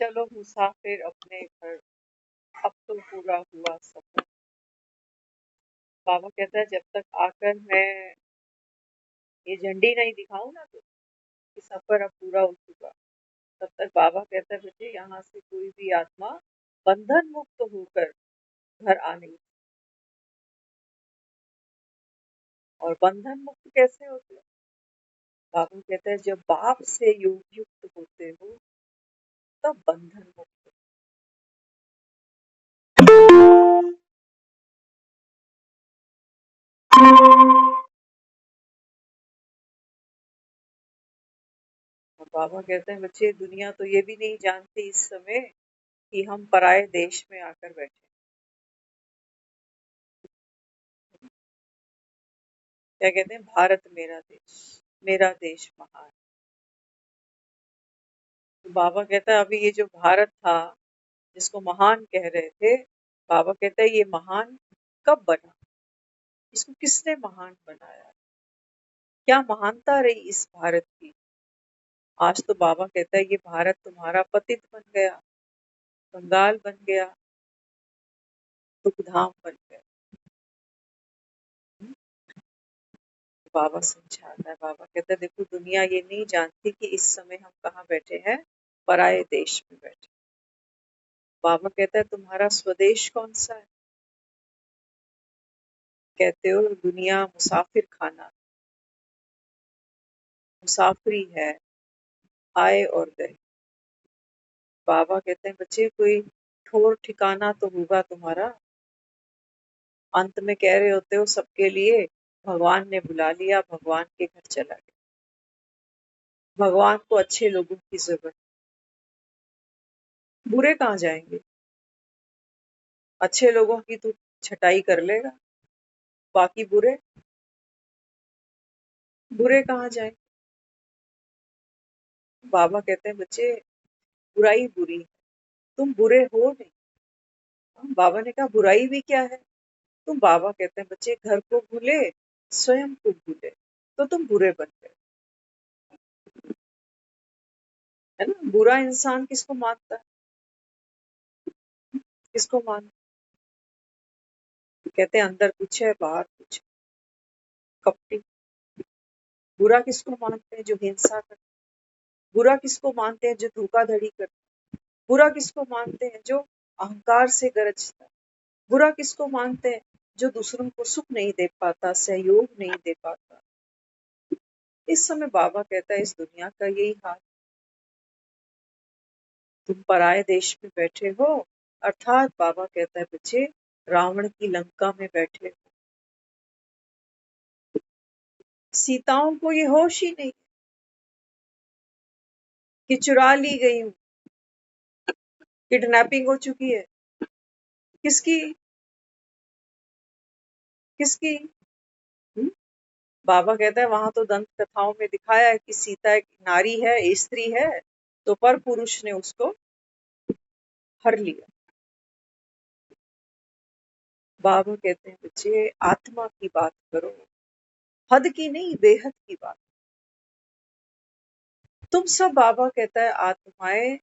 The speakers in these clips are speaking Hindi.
चलो मुसाफिर अपने घर, अब तो पूरा हुआ सफर। बाबा कहता है जब तक आकर मैं ये झंडी नहीं दिखाऊं ना तो कि सफर अब पूरा हो चुका, तब तक बाबा कहता है बेटे यहाँ से कोई भी आत्मा बंधन मुक्त होकर घर आ नहीं। और बंधन मुक्त कैसे होते हैं? बाबा कहता है जब बाप से योग युक्त होते हो तब बंधन मुक्त हो। और बाबा कहते हैं बच्चे दुनिया तो ये भी नहीं जानती इस समय कि हम पराये देश में आकर बैठे। क्या कहते हैं, भारत मेरा देश महान। तो बाबा कहता है अभी ये जो भारत था जिसको महान कह रहे थे, बाबा कहता है ये महान कब बना, इसको किसने महान बनाया, क्या महानता रही इस भारत की। आज तो बाबा कहता है ये भारत तुम्हारा पतित बन गया, कंगाल बन गया, दुखधाम बन गया। बाबा समझाता है, बाबा कहता है देखो दुनिया ये नहीं जानती कि इस समय हम कहाँ बैठे हैं, पराये देश में बैठे। बाबा कहता है तुम्हारा स्वदेश कौन सा है? कहते हो दुनिया मुसाफिर खाना, मुसाफरी है, आए और गए। बाबा कहते हैं बच्चे कोई ठोर ठिकाना तो होगा तुम्हारा। अंत में कह रहे होते हो सबके लिए भगवान ने बुला लिया, भगवान के घर चला गया। भगवान को अच्छे लोगों की जरूरत, बुरे कहाँ जाएंगे? अच्छे लोगों की तू छटाई कर लेगा, बाकी बुरे बुरे कहाँ जाएंगे? बाबा कहते हैं बच्चे बुराई बुरी है, तुम बुरे हो नहीं। बाबा ने कहा बुराई भी क्या है? तुम, बाबा कहते हैं बच्चे घर को भूले, स्वयं को भूले, तो तुम बुरे बन गए। है ना, बुरा इंसान किसको मानता है? किसको मान, कहते हैं अंदर कुछ है बाहर कुछ है, कपटी। बुरा किसको मानते हैं? जो हिंसा करते। बुरा किसको मानते हैं? जो धोखाधड़ी करते। बुरा किसको मानते हैं? जो अहंकार से गरजता। बुरा किसको मानते हैं? जो दूसरों को सुख नहीं दे पाता, सहयोग नहीं दे पाता। इस समय बाबा कहता है इस दुनिया का यही हाल। तुम पराये देश में बैठे हो, अर्थात बाबा कहता है बच्चे रावण की लंका में बैठे हो। सीताओं को ये होश ही नहीं कि चुरा ली गई हूँ, किडनैपिंग हो चुकी है। किसकी? किसकी? हुँ? बाबा कहता है वहां तो दंत कथाओं में दिखाया है कि सीता एक नारी है, स्त्री है, तो पर पुरुष ने उसको हर लिया। बाबा कहते हैं बच्चे आत्मा की बात करो, हद की नहीं, बेहद की बात। तुम सब, बाबा कहता है आत्माएं।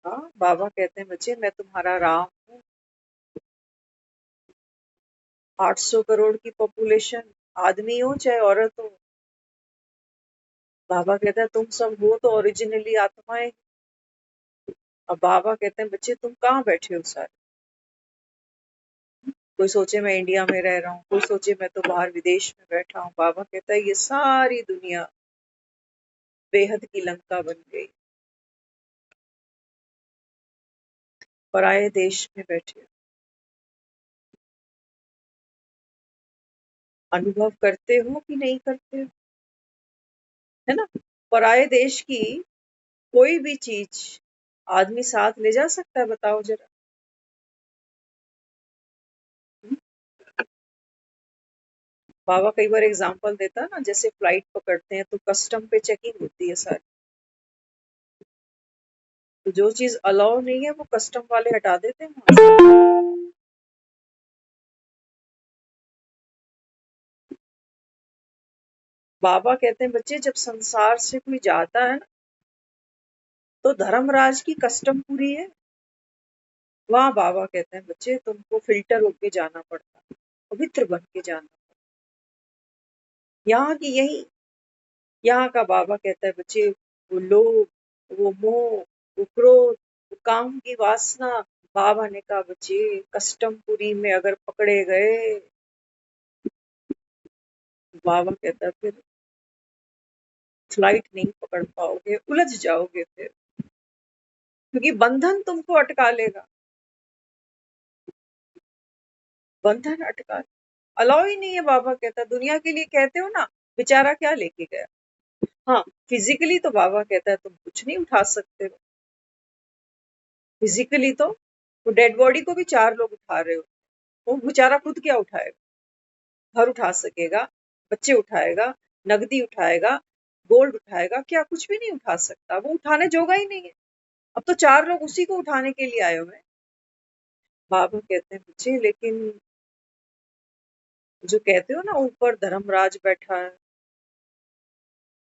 हाँ, बाबा कहते हैं बच्चे मैं तुम्हारा राम हूँ। 800 करोड़ की पॉपुलेशन, आदमी हो चाहे औरत हो। बाबा कहता है तुम सब हो तो ओरिजिनली आत्माएं। अब बाबा कहते हैं बच्चे तुम कहाँ बैठे हो सारे? कोई सोचे मैं इंडिया में रह रहा हूँ, कोई सोचे मैं तो बाहर विदेश में बैठा हूँ। बाबा कहता है ये सारी दुनिया बेहद की लंका बन गई, पराये देश में बैठे हो। अनुभव करते हो कि नहीं करते हो? है ना, पराये देश की कोई भी चीज आदमी साथ ले जा सकता है? बताओ जरा। हम्म? बाबा कई बार एग्जाम्पल देता है ना, जैसे फ्लाइट पकड़ते हैं तो कस्टम पे चेकिंग होती है सारी, तो जो चीज अलाउ नहीं है वो कस्टम वाले हटा देते हैं वहां से। बाबा कहते हैं बच्चे जब संसार से कोई जाता है ना, तो धर्मराज की कस्टम पूरी है। वहां बाबा कहते हैं बच्चे तुमको फिल्टर होके जाना पड़ता, पवित्र बन के जाना। यहाँ की यही, यहाँ का बाबा कहता है बच्चे वो लोभ, वो मोह, वो क्रोध, वो काम की वासना, बाबा ने कहा बच्चे कस्टमपुरी में अगर पकड़े गए, बाबा कहता है फिर फ्लाइट नहीं पकड़ पाओगे, उलझ जाओगे फिर, क्योंकि बंधन तुमको अटका लेगा, बंधन अटका, अलाउ ही नहीं है। बाबा कहता है दुनिया के लिए कहते हो ना बेचारा क्या लेके गया। हाँ फिजिकली तो बाबा कहता है तुम कुछ नहीं उठा सकते हो, फिजिकली तो डेड बॉडी को भी 4 लोग उठा रहे हो, वो बेचारा खुद क्या उठाएगा, घर उठा सकेगा, बच्चे उठाएगा, नगदी उठाएगा, गोल्ड उठाएगा, क्या कुछ भी नहीं उठा सकता, वो उठाने जोगा ही नहीं है। अब तो 4 लोग उसी को उठाने के लिए आए हुए हैं। बाबा कहते हैं बच्चे लेकिन जो कहते हो ना ऊपर धर्मराज बैठा है,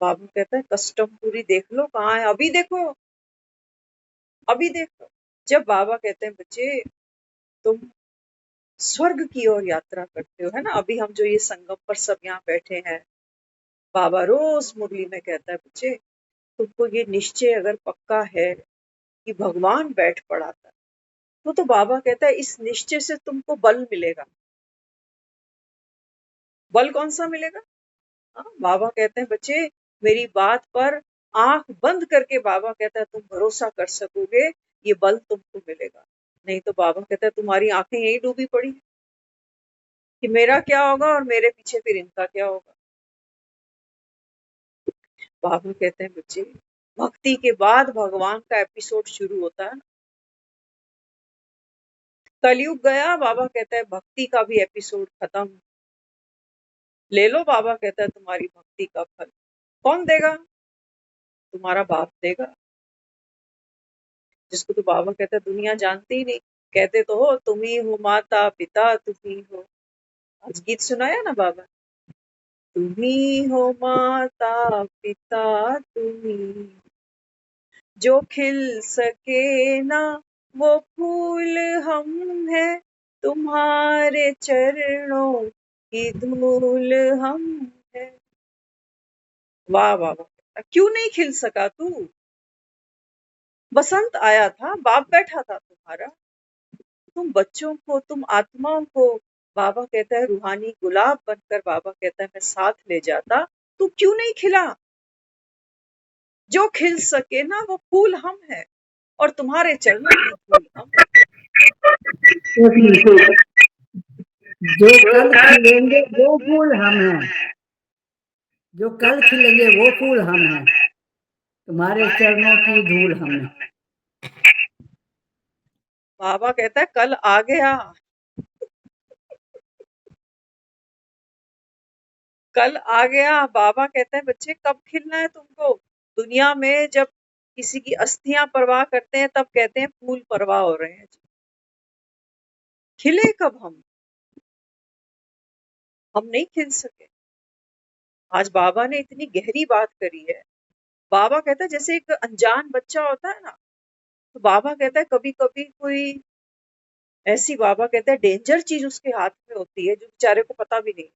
बाबा कहता है कस्टम पूरी देख लो कहाँ है, अभी देखो, अभी देखो। जब बाबा कहते हैं बच्चे तुम स्वर्ग की ओर यात्रा करते हो, है ना, अभी हम जो ये संगम पर सब यहाँ बैठे हैं, बाबा रोज मुरली में कहता है बच्चे तुमको ये निश्चय अगर पक्का है कि भगवान बैठ पड़ा था, तो बाबा कहता है इस निश्चय से तुमको बल मिलेगा। बल कौन सा मिलेगा? हाँ, बाबा कहते हैं बच्चे मेरी बात पर आंख बंद करके बाबा कहता है तुम भरोसा कर सकोगे, ये बल तुमको मिलेगा। नहीं तो बाबा कहता है तुम्हारी आंखें यही डूबी पड़ी है कि मेरा क्या होगा और मेरे पीछे फिर इनका क्या होगा। बाबा कहते हैं बच्चे भक्ति के बाद भगवान का एपिसोड शुरू होता है। कलयुग गया, बाबा कहता है भक्ति का भी एपिसोड खत्म, ले लो। बाबा कहता है तुम्हारी भक्ति का फल कौन देगा? तुम्हारा बाप देगा, जिसको तो बाबा कहता है दुनिया जानती ही नहीं। कहते तो हो तुम ही हो माता पिता तुम ही हो, आज गीत सुनाया ना बाबा, तुम ही हो माता पिता तुम ही, जो खिल सके ना वो फूल हम है, तुम्हारे चरणों की धूल हम है। वाह वाह वाह, क्यों नहीं खिल सका तू? बसंत आया था, बाप बैठा था तुम्हारा, तुम बच्चों को, तुम आत्माओं को बाबा कहता है रूहानी गुलाब बनकर, बाबा कहता है मैं साथ ले जाता, तू क्यों नहीं खिला? जो खिल सके ना वो फूल हम है और तुम्हारे चरणों की धूल हम है। एक मिनट, जो कल खिलेंगे वो फूल हम हैं, जो कल खिलेंगे वो फूल हम हैं, तुम्हारे चरणों की धूल हम हैं। बाबा कहता है कल आ गया, कल आ गया। बाबा कहते हैं बच्चे कब खिलना है तुमको? दुनिया में जब किसी की अस्थियां परवाह करते हैं तब कहते हैं फूल परवाह हो रहे हैं। खिले कब हम नहीं खिल सके। आज बाबा ने इतनी गहरी बात करी है। बाबा कहता है जैसे एक अनजान बच्चा होता है ना, तो बाबा कहता है कभी कभी कोई ऐसी, बाबा कहता है डेंजर चीज उसके हाथ में होती है जो बेचारे को पता भी नहीं है,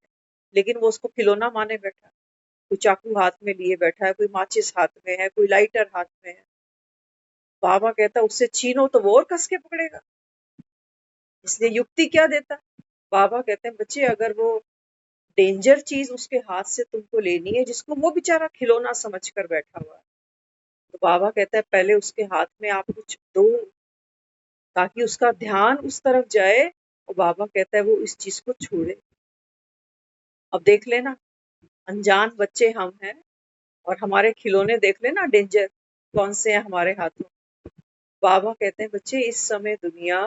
लेकिन वो उसको खिलौना माने बैठा है। कोई चाकू हाथ में लिए बैठा है, कोई माचिस हाथ में है, कोई लाइटर हाथ में है। बाबा कहता है उससे छीनो तो वो और कस के पकड़ेगा, इसलिए युक्ति क्या देता है। बाबा कहते हैं बच्चे अगर वो डेंजर चीज उसके हाथ से तुमको लेनी है जिसको वो बेचारा खिलौना समझ कर बैठा हुआ है, तो बाबा कहता है पहले उसके हाथ में आप कुछ दो ताकि उसका ध्यान उस तरफ जाए, और बाबा कहता है वो इस चीज को छोड़े। अब देख लेना, अनजान बच्चे हम हैं और हमारे खिलौने देख लेना डेंजर कौन से हैं हमारे हाथों। बाबा कहते हैं बच्चे इस समय दुनिया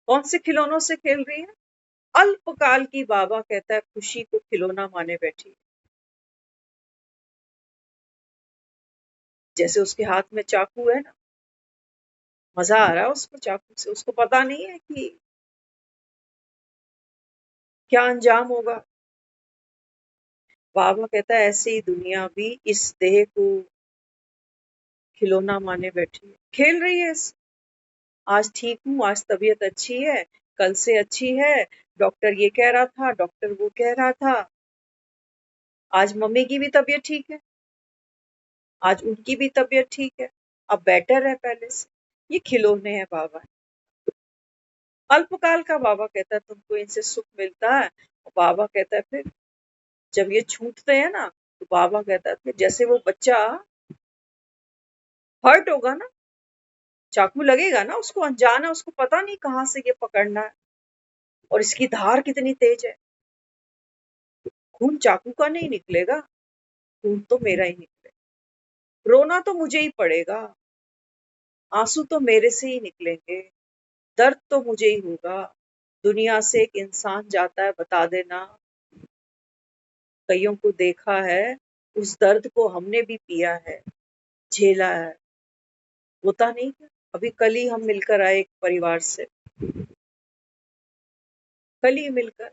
कौन से खिलौनों से खेल रही है? अल्पकाल की, बाबा कहता है खुशी को खिलौना माने बैठी है। जैसे उसके हाथ में चाकू है ना, मजा आ रहा है उसको चाकू से, उसको पता नहीं है कि क्या अंजाम होगा। बाबा कहता है ऐसे ही दुनिया भी इस देह को खिलौना माने बैठी है, खेल रही है इससे। आज ठीक हूँ, आज तबीयत अच्छी है, कल से अच्छी है, डॉक्टर ये कह रहा था, डॉक्टर वो कह रहा था। आज मम्मी की भी तबीयत ठीक है, आज उनकी भी तबीयत ठीक है, अब बेटर है पहले से। ये खिलौने हैं बाबा, अल्पकाल का। बाबा कहता है तुमको इनसे सुख मिलता है, और बाबा कहता है फिर जब ये छूटते हैं ना, तो बाबा कहता है फिर जैसे वो बच्चा हर्ट होगा ना, चाकू लगेगा ना, उसको अनजान है, उसको पता नहीं कहाँ से ये पकड़ना है, और इसकी धार कितनी तेज है। खून चाकू का नहीं निकलेगा, खून तो मेरा ही निकलेगा। रोना तो मुझे ही पड़ेगा, आंसू तो मेरे से ही निकलेंगे, दर्द तो मुझे ही होगा। दुनिया से एक इंसान जाता है, बता देना। कईयों को देखा है, उस दर्द को हमने भी पिया है, झेला है। होता नहीं क्या? अभी कल ही हम मिलकर आए एक परिवार से, कल ही मिलकर।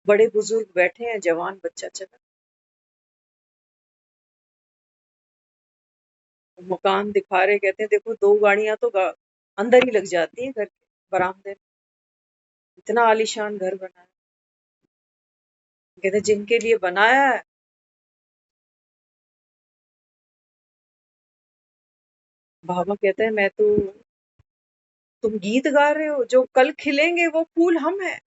बड़े बुजुर्ग बैठे हैं, जवान बच्चा चला। मकान दिखा रहे, कहते हैं देखो 2 गाड़ियां तो अंदर ही लग जाती है घर के बरामदे में, इतना आलीशान घर बना है। कहते हैं, जिनके लिए बनाया है। बाबा कहते हैं मैं तो, तुम गीत गा रहे हो, जो कल खिलेंगे वो फूल हम हैं।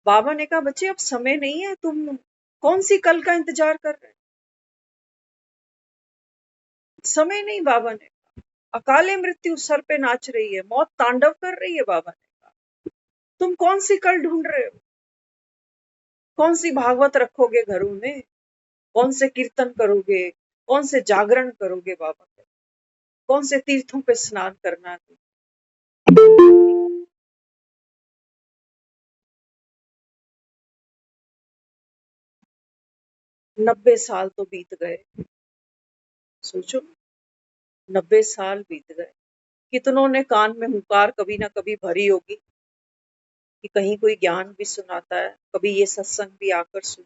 बाबा ने कहा बच्चे अब समय नहीं है, तुम कौन सी कल का इंतजार कर रहे हो? समय नहीं, बाबा ने कहा। अकाले मृत्यु सर पे नाच रही है, मौत तांडव कर रही है। बाबा ने कहा तुम कौन सी कल ढूंढ रहे हो? कौन सी भागवत रखोगे घरों में? कौन से कीर्तन करोगे? कौन से जागरण करोगे? बाबा कहते, कौन से तीर्थों पे स्नान करना है? 90 साल तो बीत गए, सोचो, 90 साल बीत गए। कितनों ने कान में हुंकार कभी ना कभी भरी होगी कि कहीं कोई ज्ञान भी सुनाता है, कभी ये सत्संग भी आकर सुन।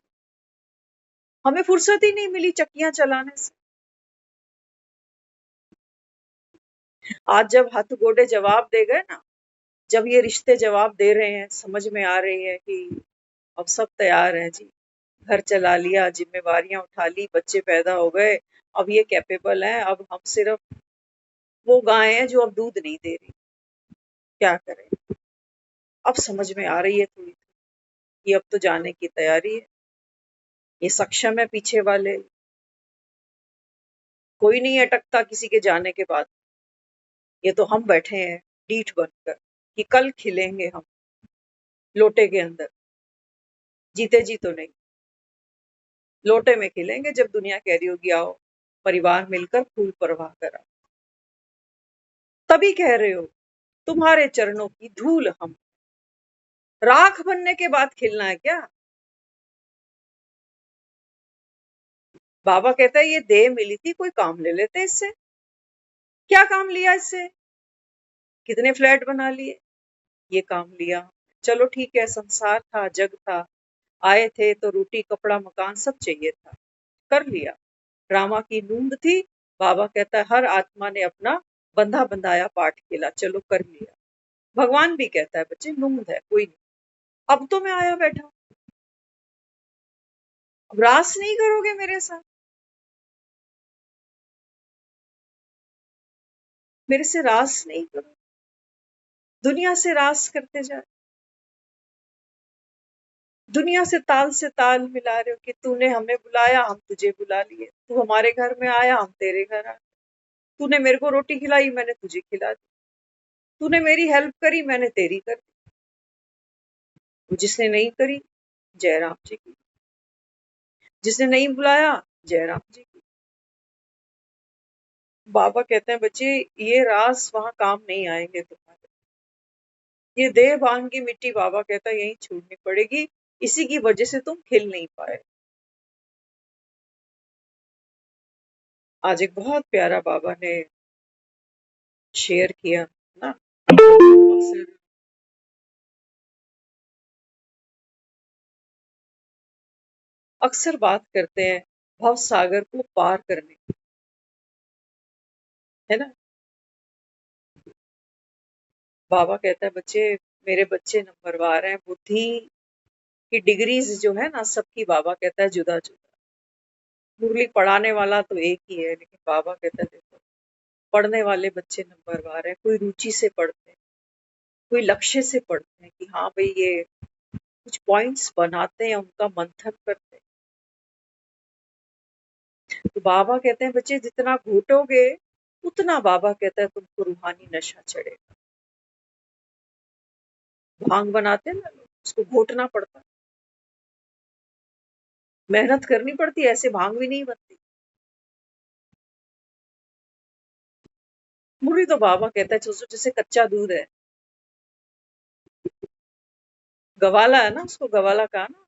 हमें फुर्सत ही नहीं मिली चक्कियां चलाने से। आज जब हाथ गोडे जवाब दे गए ना, जब ये रिश्ते जवाब दे रहे हैं, समझ में आ रही है कि अब सब तैयार है जी। घर चला लिया, जिम्मेवारियां उठा ली, बच्चे पैदा हो गए, अब ये कैपेबल है। अब हम सिर्फ वो गाय हैं जो अब दूध नहीं दे रही। क्या करें? अब समझ में आ रही है थोड़ी, कि अब तो जाने की तैयारी है। ये सक्षम है पीछे वाले, कोई नहीं अटकता किसी के जाने के बाद। ये तो हम बैठे हैं डीठ बनकर कि कल खिलेंगे हम लोटे के अंदर, जीते जी तो नहीं, लोटे में खिलेंगे जब दुनिया कह रही होगी आओ परिवार मिलकर फूल परवाह करा। तभी कह रहे हो तुम्हारे चरणों की धूल हम, राख बनने के बाद खिलना है क्या? बाबा कहता है ये देह मिली थी, कोई काम ले लेते इससे। क्या काम लिया इससे? कितने फ्लैट बना लिए, ये काम लिया। चलो ठीक है, संसार था, जग था, आए थे तो रोटी कपड़ा मकान सब चाहिए था, कर लिया। ड्रामा की नींद थी। बाबा कहता है हर आत्मा ने अपना बंधा बंधाया पाठ खेला, चलो कर लिया। भगवान भी कहता है बच्चे नींद है कोई नहीं, अब तो मैं आया बैठा हूं, अब रास नहीं करोगे मेरे साथ? मेरे से रास नहीं करो, दुनिया से रास करते जा, दुनिया से ताल मिला रहे हो कि तूने हमें बुलाया, हम तुझे बुला लिए, तू हमारे घर में आया, हम तेरे घर आए। तूने मेरे को रोटी खिलाई, मैंने तुझे खिला दी। तूने मेरी हेल्प करी, मैंने तेरी कर दी। जिसने नहीं करी, जयराम जी की। जिसने नहीं बुलाया, जयराम जी की। बाबा कहते हैं बच्चे ये रास वहां काम नहीं आएंगे तुम्हारे। ये देह भान की मिट्टी, बाबा कहता है यहीं छोड़नी पड़ेगी, इसी की वजह से तुम खिल नहीं पाए। आज एक बहुत प्यारा बाबा ने शेयर किया ना, अक्सर अक्सर बात करते हैं भव सागर को पार करने, है ना। बाबा कहता है बच्चे, मेरे बच्चे नंबरवार हैं, बुद्धि की डिग्रीज जो है ना सबकी, बाबा कहता है जुदा जुदा। मुरली पढ़ाने वाला तो एक ही है, लेकिन बाबा कहता है देखो, पढ़ने वाले बच्चे नंबरवार हैं। कोई रुचि से पढ़ते हैं, कोई लक्ष्य से पढ़ते हैं कि हाँ भाई ये कुछ पॉइंट्स बनाते हैं, उनका मंथन करते हैं। तो बाबा कहते हैं बच्चे जितना घोटोगे उतना, बाबा कहता है तुमको रूहानी नशा चढ़ेगा। भांग बनाते हैं ना लोग, उसको घोटना पड़ता है, मेहनत करनी पड़ती है, ऐसे भांग भी नहीं बनती। मुरली तो बाबा कहता है सोचो जैसे कच्चा दूध है, गवाला है ना, उसको गवाला कहा ना।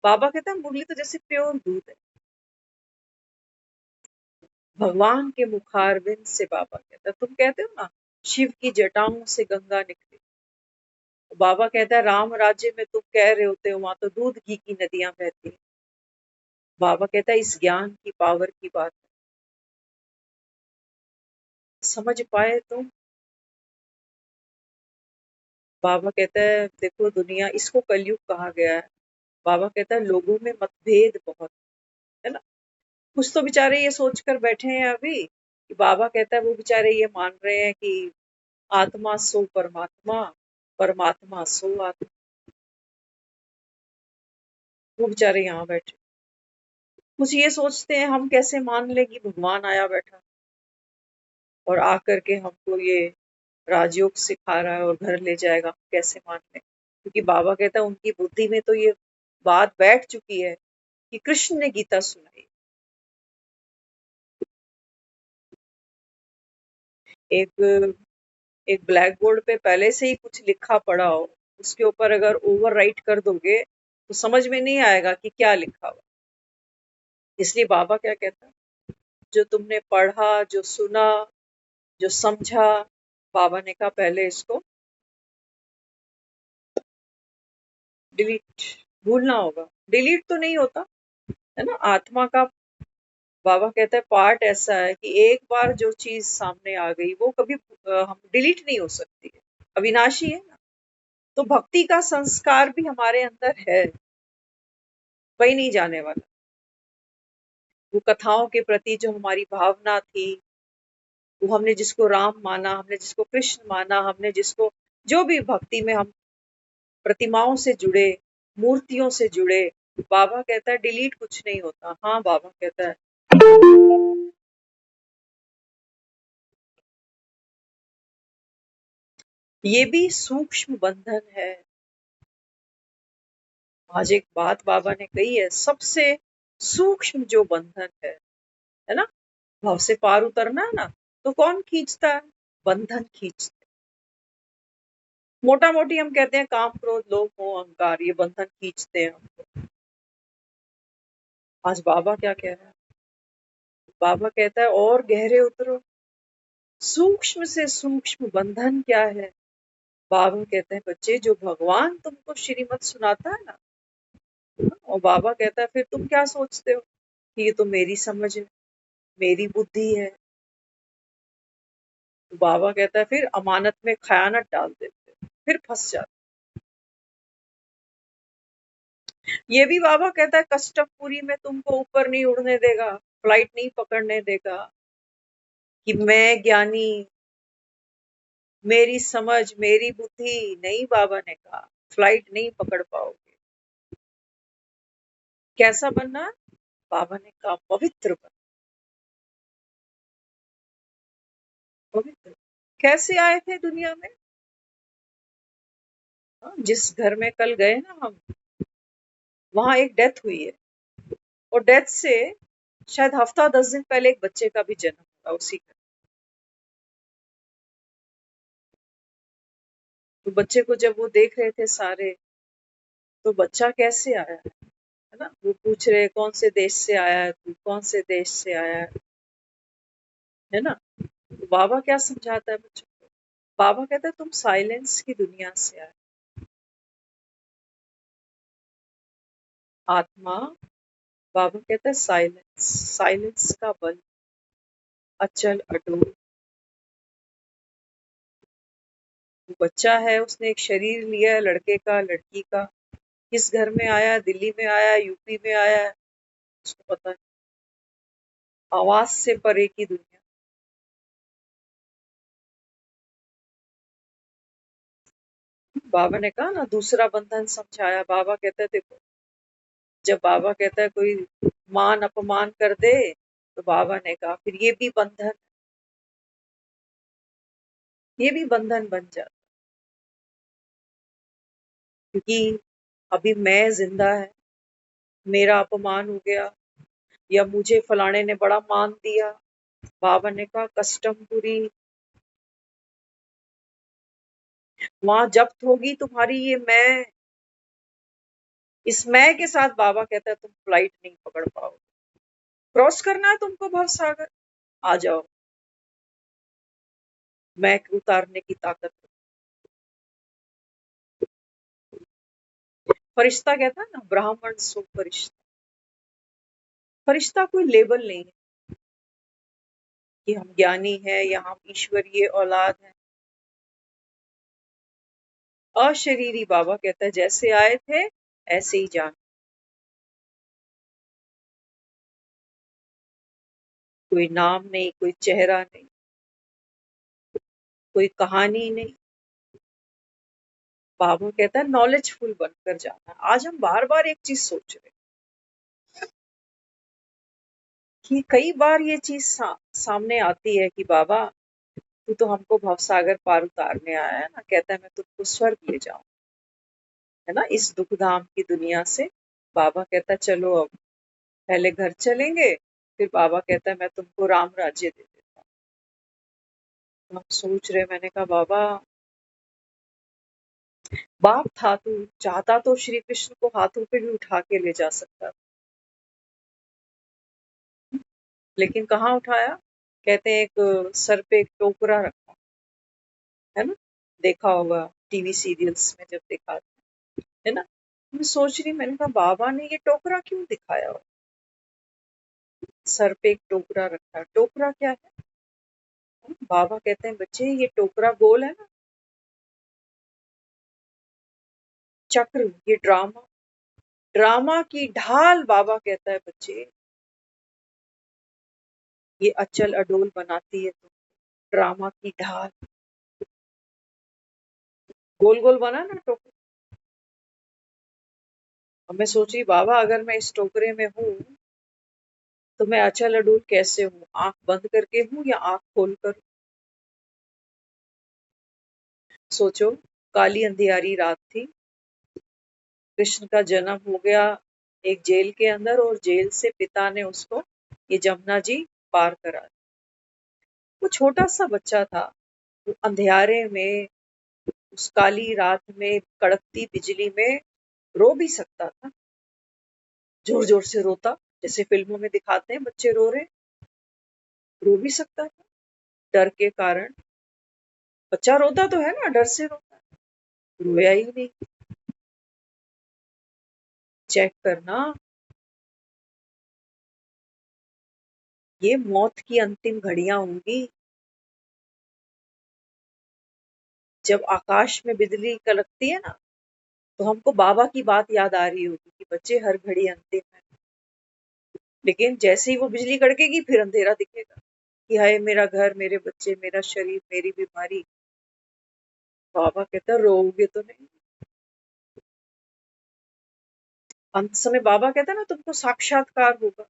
बाबा कहता है मुरली तो जैसे प्योर दूध है, भगवान के मुखारविंद से। बाबा कहता है तुम कहते हो ना शिव की जटाओं से गंगा निकली, तो बाबा कहता है राम राज्य में तुम कह रहे होते हो वहां तो दूध घी की नदियां बहती हैं। बाबा कहता है इस ज्ञान की पावर की बात है, समझ पाए तो। बाबा कहता है देखो दुनिया, इसको कलयुग कहा गया है। बाबा कहता है लोगों में मतभेद बहुत है ना। कुछ तो बेचारे ये सोचकर बैठे हैं अभी कि बाबा कहता है, वो बेचारे ये मान रहे हैं कि आत्मा सो परमात्मा, परमात्मा सो आत्मा। वो बेचारे यहाँ बैठे कुछ ये सोचते हैं हम कैसे मान लें कि भगवान आया बैठा और आकर के हमको ये राजयोग सिखा रहा है और घर ले जाएगा, हम कैसे मान लें। क्योंकि बाबा कहता है उनकी बुद्धि में तो ये बात बैठ चुकी है कि कृष्ण ने गीता सुनाई। एक एक ब्लैक बोर्ड पे पहले से ही कुछ लिखा पड़ा हो, उसके ऊपर अगर ओवर राइट कर दोगे तो समझ में नहीं आएगा कि क्या लिखा हुआ। इसलिए बाबा क्या कहता है, जो तुमने पढ़ा, जो सुना, जो समझा, बाबा ने कहा पहले इसको डिलीट, भूलना होगा। डिलीट तो नहीं होता है ना आत्मा का। बाबा कहता है पार्ट ऐसा है कि एक बार जो चीज सामने आ गई वो कभी हम डिलीट नहीं हो सकती है, अविनाशी है ना। तो भक्ति का संस्कार भी हमारे अंदर है, कहीं नहीं जाने वाला। वो कथाओं के प्रति जो हमारी भावना थी, वो हमने जिसको राम माना, हमने जिसको कृष्ण माना, हमने जिसको जो भी भक्ति में हम प्रतिमाओं से जुड़े, मूर्तियों से जुड़े, बाबा कहता है डिलीट कुछ नहीं होता। हाँ बाबा कहता है ये भी सूक्ष्म बंधन है। आज एक बात बाबा ने कही है, सबसे सूक्ष्म जो बंधन है ना, भाव से पार उतरना है ना, तो कौन खींचता है? बंधन खींचते। मोटा मोटी हम कहते हैं काम क्रोध लोभ मोह अहंकार, ये बंधन खींचते हैं हमको। आज बाबा क्या कह रहा है? बाबा कहता है और गहरे उतरो, सूक्ष्म से सूक्ष्म बंधन क्या है। बाबा कहते हैं बच्चे जो भगवान तुमको श्रीमत सुनाता है ना, और बाबा कहता है फिर तुम क्या सोचते हो कि ये तो मेरी समझ है, मेरी बुद्धि है। तो बाबा कहता है फिर अमानत में खयानत डाल देते हो, फिर फंस जाते। ये भी बाबा कहता है कष्टपुरी में तुमको ऊपर नहीं उड़ने देगा, फ्लाइट नहीं पकड़ने देगा कि मैं ज्ञानी, मेरी समझ, मेरी बुद्धि नहीं। बाबा ने कहा फ्लाइट नहीं पकड़ पाओगे। कैसा बनना? बाबा ने कहा पवित्र बन। पवित्र कैसे आए थे दुनिया में? हाँ, जिस घर में कल गए ना हम, वहां एक डेथ हुई है, और डेथ से शायद हफ्ता 10 दिन पहले एक बच्चे का भी जन्म हुआ उसी घर। तो बच्चे को जब वो देख रहे थे सारे, तो बच्चा कैसे आया है ना, वो पूछ रहे कौन से देश से आया है तू, कौन से देश से आया है ना। तो बाबा क्या समझाता है बच्चों को? बाबा कहता है तुम साइलेंस की दुनिया से आए। आत्मा बाबा कहता है साइलेंस, साइलेंस का बल, अचल अटूट। वो बच्चा है, उसने एक शरीर लिया है, लड़के का लड़की का, किस घर में आया, दिल्ली में आया, यूपी में आया, उसको पता नहीं। आवाज से परे की दुनिया। बाबा ने कहा ना दूसरा बंधन समझाया। बाबा कहता है देखो, जब बाबा कहता है कोई मान अपमान कर दे, तो बाबा ने कहा फिर ये भी बंधन बन जाता, क्योंकि अभी मैं जिंदा है, मेरा अपमान हो गया, या मुझे फलाने ने बड़ा मान दिया। बाबा ने कहा कस्टम पूरी, वहां जब्त होगी तुम्हारी ये मैं। इस मैं के साथ बाबा कहता है तुम फ्लाइट नहीं पकड़ पाओगे। क्रॉस करना है तुमको भव सागर, आ जाओ, मैं को उतारने की ताकत है। फरिश्ता कहता है ना, ब्राह्मण सो फरिश्ता। फरिश्ता कोई लेबल नहीं है कि हम ज्ञानी है या हम ईश्वरीय औलाद है। अशरीरी बाबा कहता है जैसे आए थे ऐसे ही जान। कोई नाम नहीं, कोई चेहरा नहीं, कोई कहानी नहीं। बाबा कहता है नॉलेजफुल बनकर जाना। आज हम बार बार एक चीज सोच रहे हैं कि कई बार ये चीज सामने आती है कि बाबा तू तो हमको भवसागर पार उतारने आया है ना। कहता है मैं तुमको स्वर्ग ले जाऊं, है ना, इस दुखधाम की दुनिया से। बाबा कहता है चलो अब पहले घर चलेंगे, फिर बाबा कहता है मैं तुमको राम राज्य दे देता हूँ। तो हम सोच रहे, मैंने कहा बाबा बाप था, तू चाहता तो श्री कृष्ण को हाथों पे भी उठा के ले जा सकता, लेकिन कहाँ उठाया। कहते हैं एक सर पे एक टोकरा रखा, है ना, देखा होगा टीवी सीरियल्स में जब दिखाते, है ना। मैं सोच रही, मैंने कहा बाबा ने ये टोकरा क्यों दिखाया हो। सर पे एक टोकरा रखा है, टोकरा क्या है। बाबा कहते हैं बच्चे ये टोकरा गोल है ना, चक्र, ये ड्रामा, ड्रामा की ढाल। बाबा कहता है बच्चे ये अचल अडोल बनाती है तो ड्रामा की ढाल। गोल गोल बना ना टोकरा। और मैं सोची बाबा अगर मैं इस टोकरे में हूँ तो मैं अचल अडोल कैसे हूँ, आंख बंद करके हूँ या आंख खोल कर। सोचो, काली अंधियारी रात थी, कृष्ण का जन्म हो गया एक जेल के अंदर, और जेल से पिता ने उसको ये जमुना जी पार करा। वो छोटा सा बच्चा था, वो अंधियारे में, उस काली रात में, कड़कती बिजली में रो भी सकता था, जोर जोर से रोता, जैसे फिल्मों में दिखाते हैं बच्चे रो रहे, रो भी सकता था डर के कारण। बच्चा रोता तो है ना, डर से रोता है, रोया ही नहीं। चेक करना, ये मौत की अंतिम घड़ियां होंगी, जब आकाश में बिजली कड़कती है ना, तो हमको बाबा की बात याद आ रही होगी कि बच्चे हर घड़ी अंतिम है। लेकिन जैसे ही वो बिजली कड़केगी फिर अंधेरा दिखेगा कि हाय मेरा घर, मेरे बच्चे, मेरा शरीर, मेरी बीमारी। बाबा कहता रोओगे तो नहीं। अंत समय बाबा कहता ना तुमको साक्षात्कार होगा,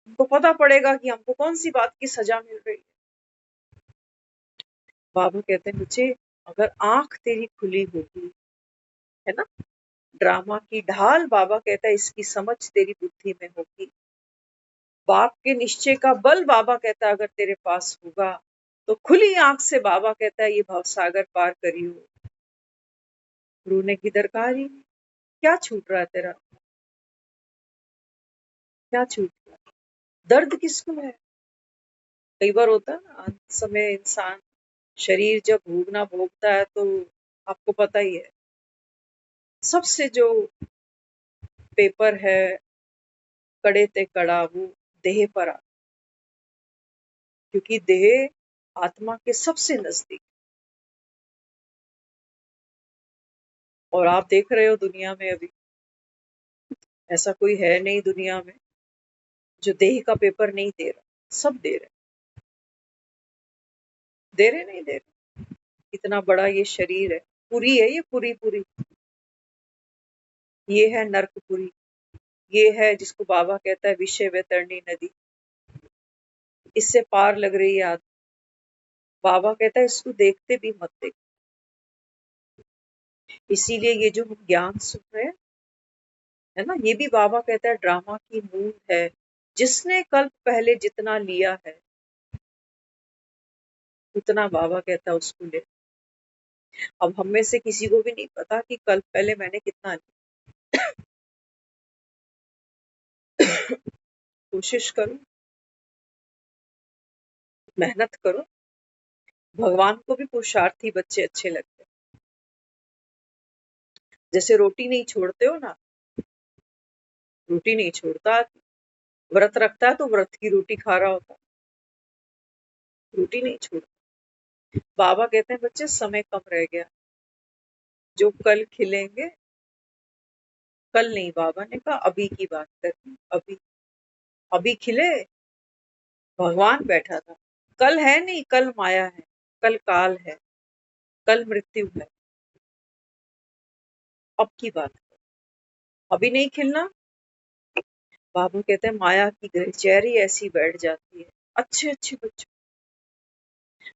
तुमको पता पड़ेगा कि हमको कौन सी बात की सजा मिल रही है। बाबा कहते हैं बच्चे अगर आंख तेरी खुली होगी, है ना, ड्रामा की ढाल, बाबा कहता है इसकी समझ तेरी बुद्धि में होगी, बाप के निश्चय का बल, बाबा कहता है अगर तेरे पास होगा, तो खुली आंख से बाबा कहता है ये भवसागर पार करियो। रोने की दरकार ही नहीं। क्या छूट रहा है तेरा, क्या छूट रहा है। दर्द किसको है। कई बार होता है ना, अंत समय इंसान शरीर जब भोगना भोगता है तो आपको पता ही है, सबसे जो पेपर है कड़े ते कड़ा वो देह पर आ, क्योंकि देह आत्मा के सबसे नजदीक। और आप देख रहे हो दुनिया में अभी ऐसा कोई है नहीं दुनिया में जो देह का पेपर नहीं दे रहा, सब दे रहे, दे रहे नहीं दे रहे। इतना बड़ा ये शरीर है, पूरी है ये, पूरी पूरी। ये है नरकपुरी, ये है जिसको बाबा कहता है विषय वैतरणी नदी, इससे पार लग रही है आदमी। बाबा कहता है इसको देखते भी मत देख। इसीलिए ये जो हम ज्ञान सुन रहे हैं है ना, ये भी बाबा कहता है ड्रामा की मूल है। जिसने कल्प पहले जितना लिया है उतना बाबा कहता है उसको ले। अब हम में से किसी को भी नहीं पता कि कल्प पहले मैंने कितना लिया। कोशिश करो, मेहनत करो। भगवान को भी पुरुषार्थी बच्चे अच्छे लगते हैं। जैसे रोटी नहीं छोड़ते हो ना, रोटी नहीं छोड़ता, व्रत रखता है तो व्रत की रोटी खा रहा होता, रोटी नहीं छोड़ता। बाबा कहते हैं बच्चे समय कम रह गया, जो कल खिलेंगे, कल नहीं, बाबा ने कहा अभी की बात करनी, अभी अभी खिले। भगवान बैठा था, कल है नहीं, कल माया है, कल काल है, कल मृत्यु है। अब की बात, अभी नहीं खिलना। बाबा कहते हैं माया की ग्रहचैरी ऐसी बैठ जाती है। अच्छे अच्छे बच्चों,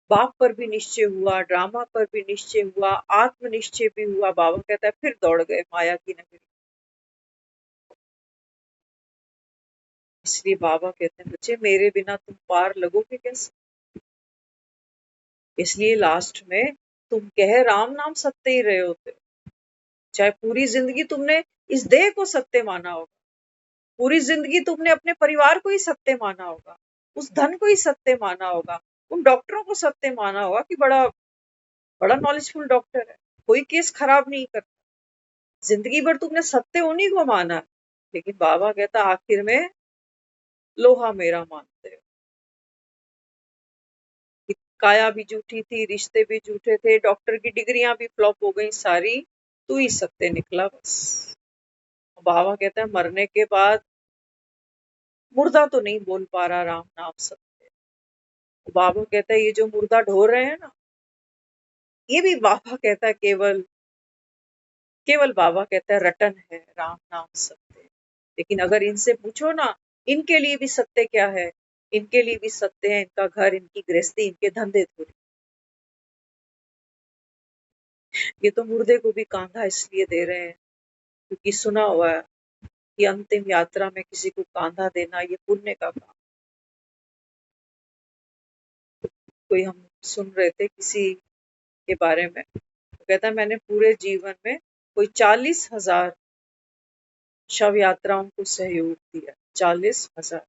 बाप पर भी निश्चय हुआ, ड्रामा पर भी निश्चय हुआ, आत्म निश्चय भी हुआ। बाबा कहता है फिर दौड़ गए माया की नगरी। इसलिए बाबा कहते हैं बच्चे मेरे बिना तुम पार लगोगे कैसे। इसलिए लास्ट में तुम कह राम नाम सत्य ही रहे होते हो। चाहे पूरी जिंदगी तुमने इस देह को सत्य माना होगा, पूरी जिंदगी तुमने अपने परिवार को ही सत्य माना होगा, उस धन को ही सत्य माना होगा, उन डॉक्टरों को सत्य माना होगा कि बड़ा बड़ा नॉलेजफुल डॉक्टर है, कोई केस खराब नहीं करता। जिंदगी भर तुमने सत्य उन्हीं को माना। लेकिन बाबा कहता आखिर में लोहा मेरा मानते हो। कि काया भी झूठी थी, रिश्ते भी झूठे थे, डॉक्टर की डिग्रियां भी फ्लॉप हो गई सारी, तू ही सत्य निकला बस। बाबा कहता है मरने के बाद मुर्दा तो नहीं बोल पा रहा राम नाम सत्य। बाबा कहता है ये जो मुर्दा ढो रहे हैं ना, ये भी बाबा कहता है केवल केवल बाबा कहता है रटन है राम नाम सत्य। लेकिन अगर इनसे पूछो ना इनके लिए भी सत्य क्या है, इनके लिए भी सत्य है इनका घर, इनकी गृहस्थी, इनके धंधे थोड़ी। ये तो मुर्दे को भी कांधा इसलिए दे रहे हैं क्योंकि सुना हुआ है कि अंतिम यात्रा में किसी को कांधा देना ये पुण्य का काम। कोई हम सुन रहे थे किसी के बारे में, तो कहता है मैंने पूरे जीवन में कोई 40,000 शव यात्राओं को सहयोग दिया। 40,000।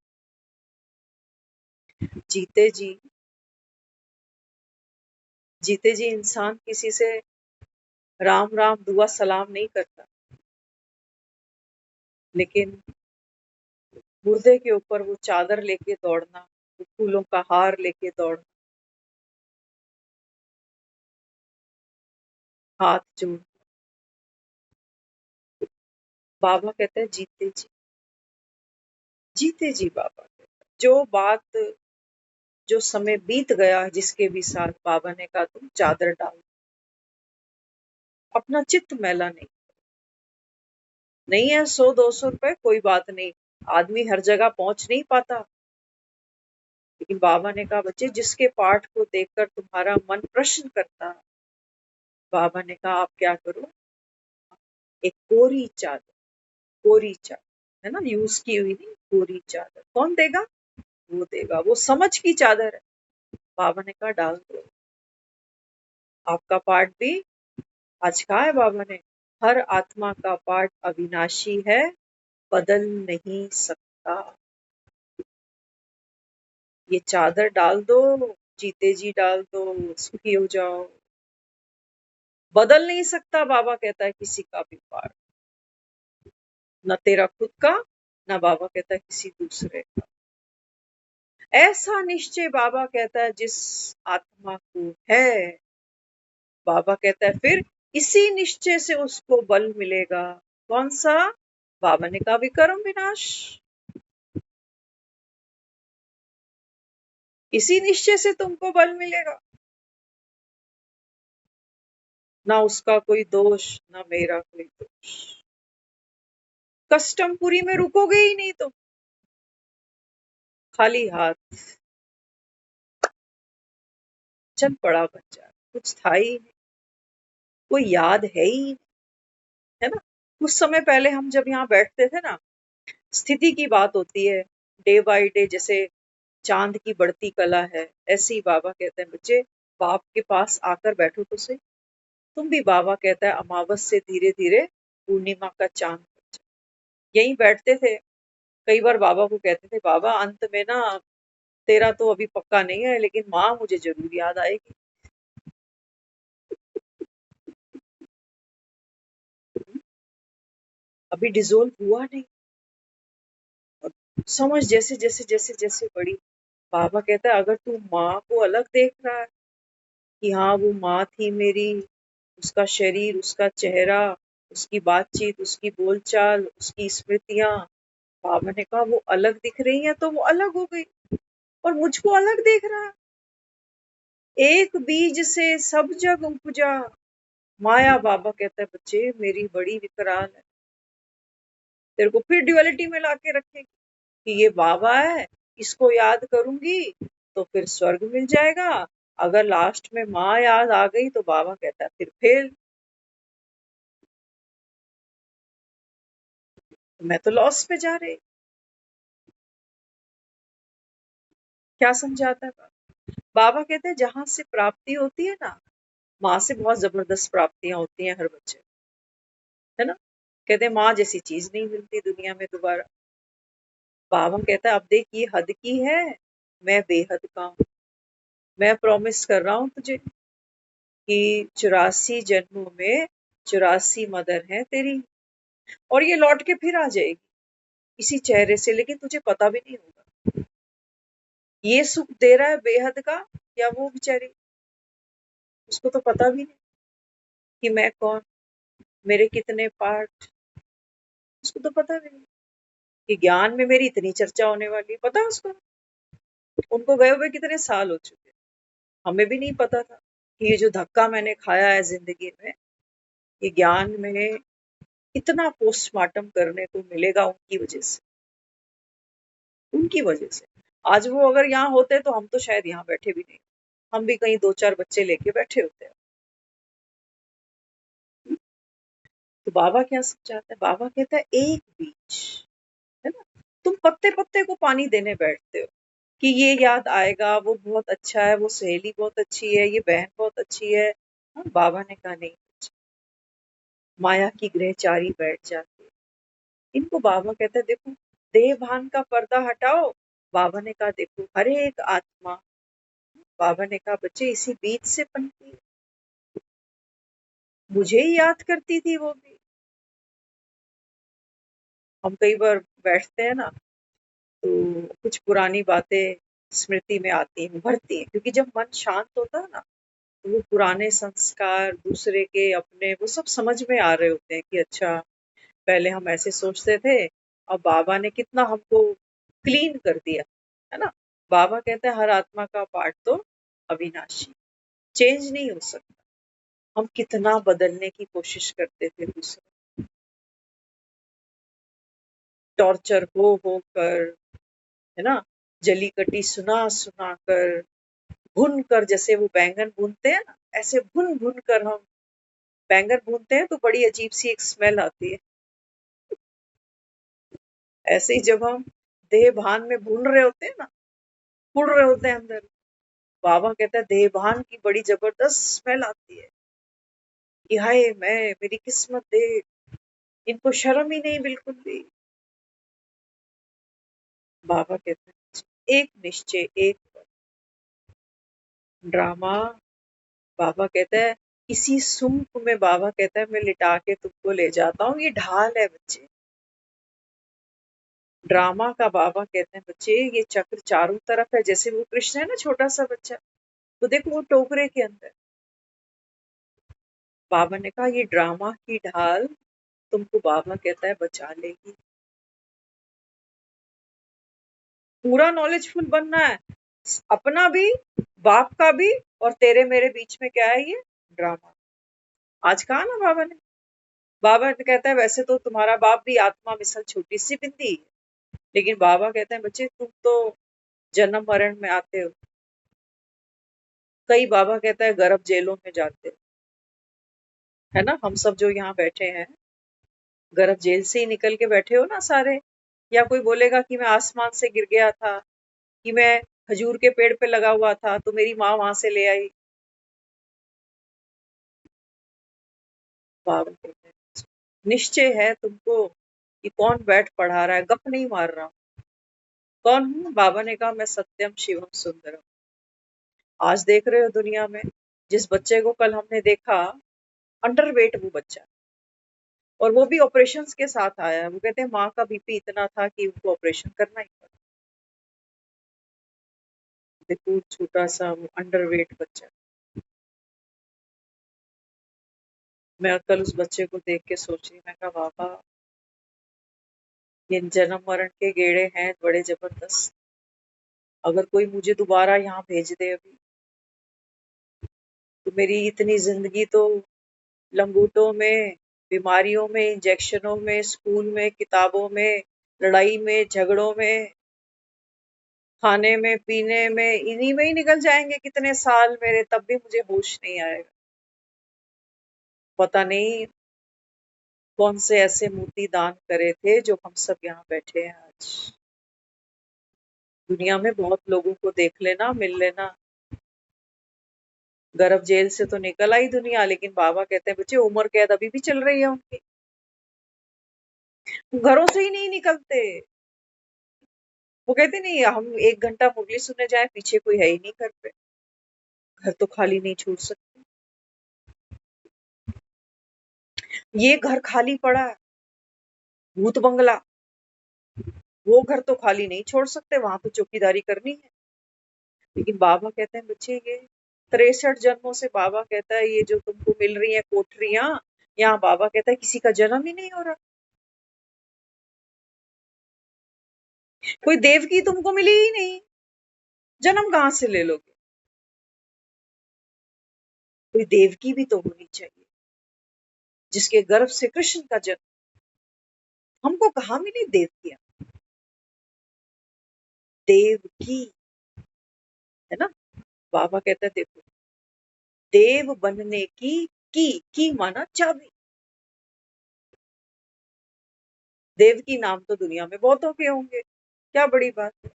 जीते जी जीते जी इंसान किसी से राम राम दुआ सलाम नहीं करता, लेकिन मुर्दे के ऊपर वो चादर लेके दौड़ना, वो फूलों का हार लेके दौड़ना, हाथ जोड़। बाबा कहते हैं जीते जी, जीते जी। बाबा कहते हैं जो बात, जो समय बीत गया जिसके भी साथ, बाबा ने कहा तुम चादर डाल, अपना चित्त मैला नहीं है। 100-200 रुपए कोई बात नहीं, आदमी हर जगह पहुंच नहीं पाता। लेकिन बाबा ने कहा बच्चे जिसके पाठ को देखकर तुम्हारा मन प्रश्न करता है, बाबा ने कहा आप क्या करो, एक कोरी चादर, कोरी चादर है ना, यूज की हुई नहीं, कोरी चादर कौन देगा, वो देगा, वो समझ की चादर है। बाबा ने कहा डाल दो। आपका पाठ भी आज कहा है बाबा ने, हर आत्मा का पाठ अविनाशी है, बदल नहीं सकता। ये चादर डाल दो, जीते जी डाल दो, सुखी हो जाओ। बदल नहीं सकता बाबा कहता है किसी का भी पाठ। न तेरा खुद का, न बाबा कहता है किसी दूसरे का। ऐसा निश्चय बाबा कहता है जिस आत्मा को है, बाबा कहता है फिर इसी निश्चय से उसको बल मिलेगा। कौन सा? बाबा ने कहा विकर्म विनाश। इसी निश्चय से तुमको बल मिलेगा। ना उसका कोई दोष, ना मेरा कोई दोष। कस्टमपुरी में रुकोगे ही नहीं तुम, खाली हाथ चल पड़ा बच्चा, कुछ था ही नहीं, कोई याद है ही नहीं, है ना। कुछ समय पहले हम जब यहाँ बैठते थे ना, स्थिति की बात होती है, डे बाय डे जैसे चांद की बढ़ती कला है, ऐसे ही बाबा कहते हैं बच्चे बाप के पास आकर बैठो तो सही। तुम भी, बाबा कहता है, अमावस से धीरे धीरे पूर्णिमा का चांद बन जाओ। यहीं बैठते थे, कई बार बाबा को कहते थे बाबा अंत में ना तेरा तो अभी पक्का नहीं है, लेकिन माँ मुझे जरूर याद आएगी। अभी डिसोल्व हुआ नहीं। और समझ जैसे जैसे जैसे जैसे बड़ी, बाबा कहता है अगर तू माँ को अलग देख रहा है कि हाँ वो माँ थी मेरी, उसका शरीर, उसका चेहरा, उसकी बातचीत, उसकी बोलचाल, उसकी स्मृतियां, बाबा ने कहा वो अलग दिख रही है तो वो अलग हो गई, और मुझको अलग देख रहा है। एक बीज से सब जग उपजा, माया, बाबा कहता है बच्चे मेरी बड़ी विकराल है, तेरे को फिर ड्युअलिटी में लाके रखेगी कि ये बाबा है, इसको याद करूंगी तो फिर स्वर्ग मिल जाएगा, अगर लास्ट में माँ याद आ गई तो बाबा कहता है फिर फेल, मैं तो लॉस पे जा रही। क्या समझाता है बाबा? कहते हैं जहां से प्राप्ति होती है ना, माँ से बहुत जबरदस्त प्राप्तियां होती हैं हर बच्चे, है ना। कहते हैं माँ जैसी चीज नहीं मिलती दुनिया में दोबारा। बाबा कहता है अब देख ये हद की है, मैं बेहद का हूँ। मैं प्रॉमिस कर रहा हूँ तुझे कि 84 जन्मों में 84 मदर है तेरी, और ये लौट के फिर आ जाएगी इसी चेहरे से, लेकिन तुझे पता भी नहीं होगा। ये सुख दे रहा है बेहद का, या वो बेचारी, उसको तो पता भी नहीं कि मैं कौन, मेरे कितने पार्ट, उसको तो पता भी नहीं कि ज्ञान में मेरी इतनी चर्चा होने वाली है, पता है उसको? उनको गए हुए कितने साल हो चुके, हमें भी नहीं पता था कि ये जो धक्का मैंने खाया है जिंदगी में, ये ज्ञान में इतना पोस्टमार्टम करने को मिलेगा उनकी वजह से, उनकी वजह से। आज वो अगर यहाँ होते तो हम तो शायद यहाँ बैठे भी नहीं, हम भी कहीं 2-4 बच्चे लेके बैठे होते हैं। तो बाबा क्या समझाता है? बाबा कहता है एक बीज, है ना, तुम पत्ते पत्ते को पानी देने बैठते हो कि ये याद आएगा, वो बहुत अच्छा है, वो सहेली बहुत अच्छी है, ये बहन बहुत अच्छी है। हाँ, बाबा ने कहा नहीं, माया की ग्रहचारी बैठ जाती है। इनको बाबा कहता है देखो देह भान का पर्दा हटाओ। बाबा ने कहा देखो हर एक आत्मा, बाबा ने कहा बच्चे इसी बीज से पनती है, मुझे ही याद करती थी वो भी। हम कई बार बैठते हैं ना, तो कुछ पुरानी बातें स्मृति में आती हैं, उभरती हैं, क्योंकि जब मन शांत होता है ना, तो वो पुराने संस्कार, दूसरे के, अपने, वो सब समझ में आ रहे होते हैं कि अच्छा पहले हम ऐसे सोचते थे, अब बाबा ने कितना हमको क्लीन कर दिया, है ना। बाबा कहते हैं हर आत्मा का पार्ट तो अविनाशी, चेंज नहीं हो सकता। हम कितना बदलने की कोशिश करते थे दूसरे, टॉर्चर हो कर, है ना, जली कटी सुना सुना कर, भुन कर, जैसे वो बैंगन भूनते हैं ना, ऐसे भुन भुन कर हम बैंगन भूनते हैं तो बड़ी अजीब सी एक स्मेल आती है। ऐसे ही जब हम देह भान में भून रहे होते हैं ना, फूल रहे होते हैं अंदर, बाबा कहता है देह भान की बड़ी जबरदस्त स्मेल आती है कि हाय मैं, मेरी किस्मत देख, इनको शर्म ही नहीं बिल्कुल भी। बाबा कहते हैं एक निश्चय, एक ड्रामा। बाबा कहता है इसी सुम्प में, बाबा कहता है मैं लिटा के तुमको ले जाता हूँ, ये ढाल है बच्चे, ड्रामा का बाबा कहते हैं बच्चे ये चक्र चारों तरफ है, जैसे वो कृष्ण है ना छोटा सा बच्चा, तो देखो वो टोकरे के अंदर। बाबा ने कहा ये ड्रामा की ढाल तुमको बाबा कहता है बचा लेगी। पूरा नॉलेजफुल बनना है, अपना भी, बाप का भी, और तेरे मेरे बीच में क्या है ये ड्रामा। आज कहा ना बाबा ने, बाबा कहता है वैसे तो तुम्हारा बाप भी आत्मा मिसल छोटी सी बिंदी है, लेकिन बाबा कहते हैं बच्चे तुम तो जन्म मरण में आते हो। कई बाबा कहता है गर्भ जेलों में जाते हो, है ना। हम सब जो यहाँ बैठे हैं गर्भ जेल से ही निकल के बैठे हो ना सारे। या कोई बोलेगा कि मैं आसमान से गिर गया था, कि मैं खजूर के पेड़ पे लगा हुआ था तो मेरी माँ वहां से ले आई। बाबा कहते हैं निश्चय है तुमको कि कौन बैठ पढ़ा रहा है, गप नहीं मार रहा हूं। कौन हूँ? बाबा ने कहा मैं सत्यम शिवम सुंदरम। आज देख रहे हो दुनिया में जिस बच्चे को कल हमने देखा, अंडरवेट वो बच्चा, और वो भी ऑपरेशंस के साथ आया है। वो कहते हैं माँ का बीपी इतना था कि उनको ऑपरेशन करना ही पड़ा। देखो छोटा सा वो अंडरवेट बच्चा। मैं कल उस बच्चे को देख के सोची, मैं कहा बाबा ये जन्म मरण के गेड़े हैं बड़े जबरदस्त। अगर कोई मुझे दोबारा यहाँ भेज दे अभी, तो मेरी इतनी जिंदगी तो लंगूटों में, बीमारियों में, इंजेक्शनों में, स्कूल में, किताबों में, लड़ाई में, झगड़ों में, खाने में, पीने में, इन्हीं में ही निकल जाएंगे कितने साल मेरे, तब भी मुझे होश नहीं आएगा। पता नहीं कौन से ऐसे मोती दान करे थे जो हम सब यहाँ बैठे हैं आज। दुनिया में बहुत लोगों को देख लेना, मिल लेना। गर्भ जेल से तो निकल आई दुनिया, लेकिन बाबा कहते हैं बच्चे उम्र कैद अभी भी चल रही है उनकी, घरों से ही नहीं निकलते। वो कहते नहीं हम 1 घंटा मुरली सुनने जाए, पीछे कोई है ही नहीं घर पे, घर तो खाली नहीं छोड़ सकते। ये घर खाली पड़ा है, भूत बंगला, वो घर तो खाली नहीं छोड़ सकते, वहां तो चौकीदारी करनी है। लेकिन बाबा कहते हैं बच्चे ये 63 जन्मों से, बाबा कहता है ये जो तुमको मिल रही है कोठरियां, यहाँ बाबा कहता है किसी का जन्म ही नहीं हो रहा। कोई देवकी तुमको मिली ही नहीं, जन्म कहां से ले लोगे? कोई देवकी भी तो होनी चाहिए जिसके गर्भ से कृष्ण का जन्म। हमको कहाँ मिली देवकियां? देवकी, है ना। बाबा कहता है देखो देव बनने की माना चाबी। देव की नाम तो दुनिया में बहुतों के होंगे, क्या बड़ी बात है।